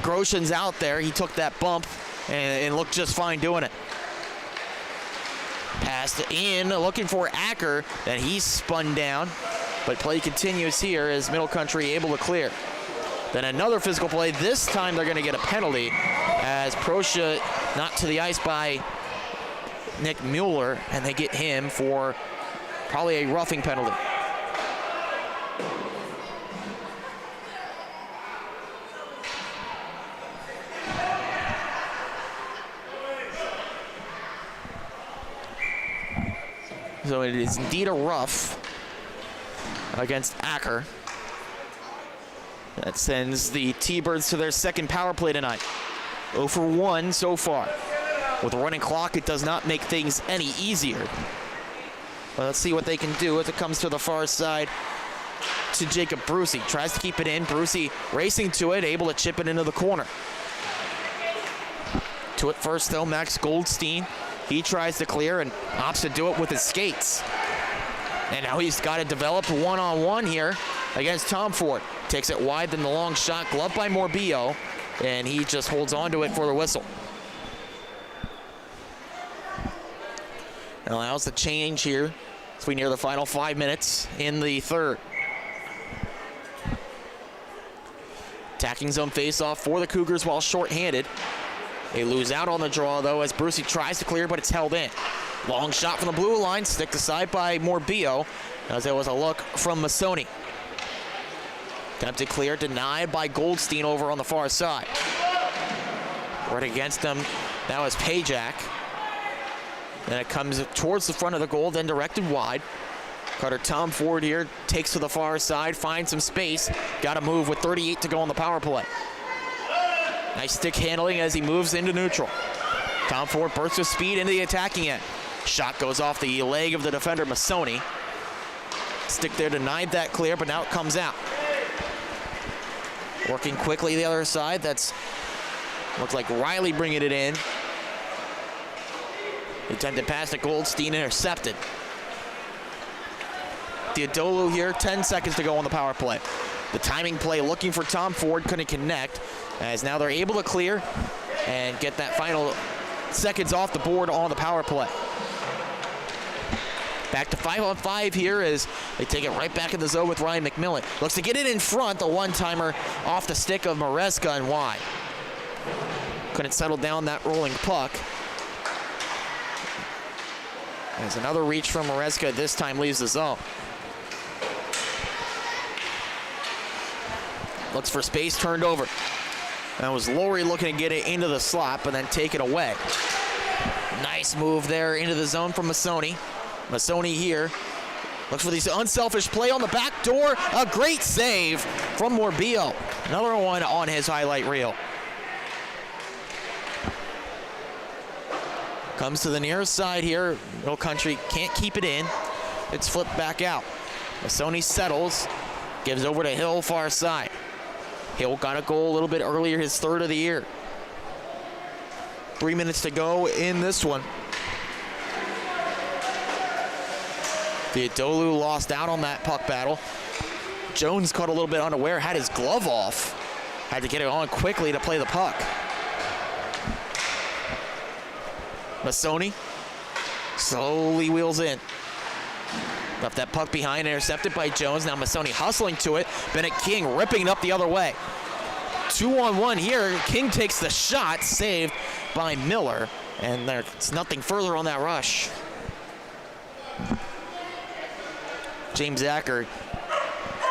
Groshans out there. He took that bump and looked just fine doing it. Passed in, looking for Acker, then he's spun down, but play continues here as Middle Country able to clear. Then another physical play. This time they're going to get a penalty as Proscia knocked to the ice by Nick Mueller, and they get him for probably a roughing penalty. So it is indeed a rough against Acker. That sends the T-Birds to their second power play tonight. 0 for 1 so far. With a running clock, it does not make things any easier. But let's see what they can do as it comes to the far side to Jacob Brucey. Tries to keep it in. Brucey racing to it, able to chip it into the corner. To it first, though, Max Goldstein. He tries to clear and opts to do it with his skates. And now he's got to develop a one-on-one here against Tom Ford. Takes it wide, then the long shot, gloved by Morbillo, and he just holds on to it for the whistle. It allows the change here as we near the final 5 minutes in the third. Attacking zone face-off for the Cougars while shorthanded. They lose out on the draw, though, as Brucey tries to clear, but it's held in. Long shot from the blue line, sticked aside by Morbillo, as there was a look from Masoni. Attempted clear, denied by Goldstein over on the far side. Right against him, that was Pajak. And it comes towards the front of the goal, then directed wide. Cutter Tom Ford here takes to the far side, finds some space. Got to move with 38 to go on the power play. Nice stick handling as he moves into neutral. Tom Ford bursts with speed into the attacking end. Shot goes off the leg of the defender, Masoni. Stick there denied that clear, but now it comes out. Working quickly the other side. That's looks like Riley bringing it in. Attempted pass to Goldstein, intercepted. Diodolu here, 10 seconds to go on the power play. The timing play looking for Tom Ford, couldn't connect, as now they're able to clear and get that final seconds off the board on the power play. Back to 5-on-5 here as they take it right back in the zone with Ryan McMillan. Looks to get it in front, the one-timer off the stick of Maresca and wide. Couldn't settle down that rolling puck. There's another reach from Maresca, this time leaves the zone. Looks for space, turned over. That was Laurie looking to get it into the slot, but then take it away. Nice move there into the zone from Masoni. Masoni here. Looks for this unselfish play on the back door. A great save from Morbillo. Another one on his highlight reel. Comes to the near side here. Middle Country can't keep it in. It's flipped back out. Masoni settles. Gives over to Hill, far side. Hill got a goal a little bit earlier, his third of the year. 3 minutes to go in this one. Diodolu lost out on that puck battle. Jones caught a little bit unaware, had his glove off. Had to get it on quickly to play the puck. Masoni slowly wheels in. Left that puck behind, intercepted by Jones. Now Masoni hustling to it. Bennett King ripping it up the other way. 2-on-1 here. King takes the shot, saved by Miller. And there's nothing further on that rush. James Acker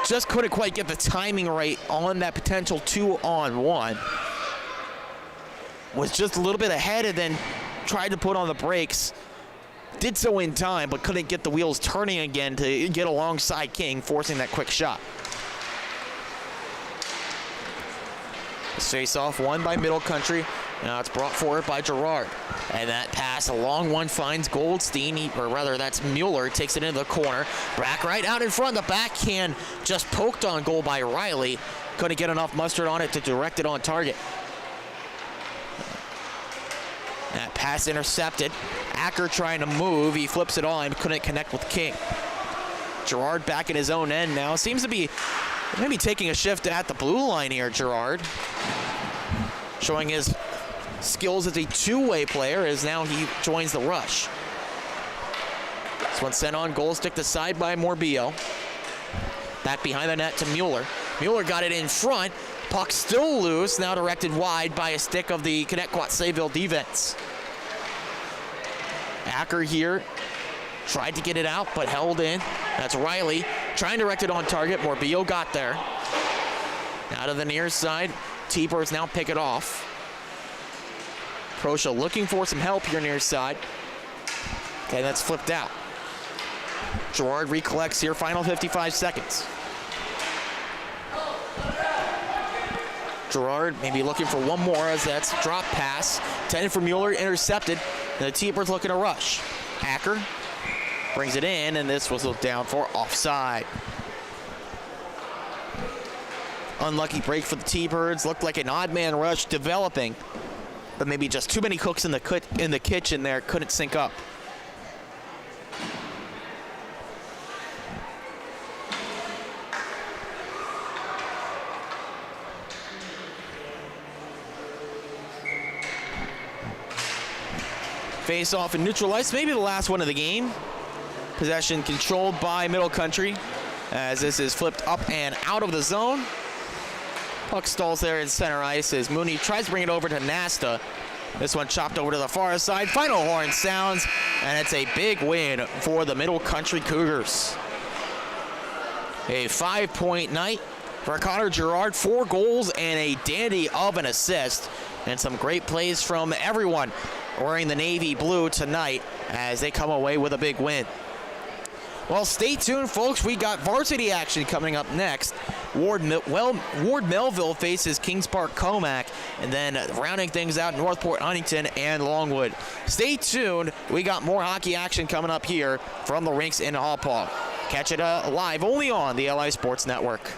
just couldn't quite get the timing right on that potential 2-on-1. Was just a little bit ahead and then tried to put on the brakes. Did so in time, but couldn't get the wheels turning again to get alongside King, forcing that quick shot. Face-off won by Middle Country. Now it's brought forward by Gerard. And that pass, a long one, finds Goldstein, or rather that's Mueller, takes it into the corner. Back right out in front, the backhand just poked on goal by Riley. Couldn't get enough mustard on it to direct it on target. That pass intercepted. Acker trying to move. He flips it on. Couldn't connect with King. Gerard back in his own end now. Seems to be maybe taking a shift at the blue line here, Gerard. Showing his skills as a two-way player as now he joins the rush. This one sent on goal, stick to side by Morbillo. Back behind the net to Mueller. Mueller got it in front. Puck still loose, now directed wide by a stick of the Connetqout Sayville defense. Acker here tried to get it out, but held in. That's Riley trying to direct it on target. Morbillo got there. Now to the near side. T-Birds now pick it off. Proscia looking for some help here near side. Okay, that's flipped out. Gerard recollects here, final 55 seconds. Gerard maybe looking for one more as that's drop pass. 10 for Mueller, intercepted. And the T-Birds looking to rush. Hacker brings it in, and this was down for offside. Unlucky break for the T-Birds. Looked like an odd man rush developing, but maybe just too many cooks in the kitchen there. Couldn't sync up. Face off and neutralized, maybe the last one of the game. Possession controlled by Middle Country as this is flipped up and out of the zone. Puck stalls there in center ice as Mooney tries to bring it over to Nasta. This one chopped over to the far side. Final horn sounds, and it's a big win for the Middle Country Cougars. A 5-point night for Connor Gerard, 4 goals and a dandy of an assist, and some great plays from everyone wearing the navy blue tonight as they come away with a big win. Well, stay tuned, folks. We got varsity action coming up next. Ward Melville faces Kings Park Comac, and then rounding things out, Northport Huntington and Longwood. Stay tuned. We got more hockey action coming up here from the rinks in Hauppauge. Catch it live only on the LI Sports Network.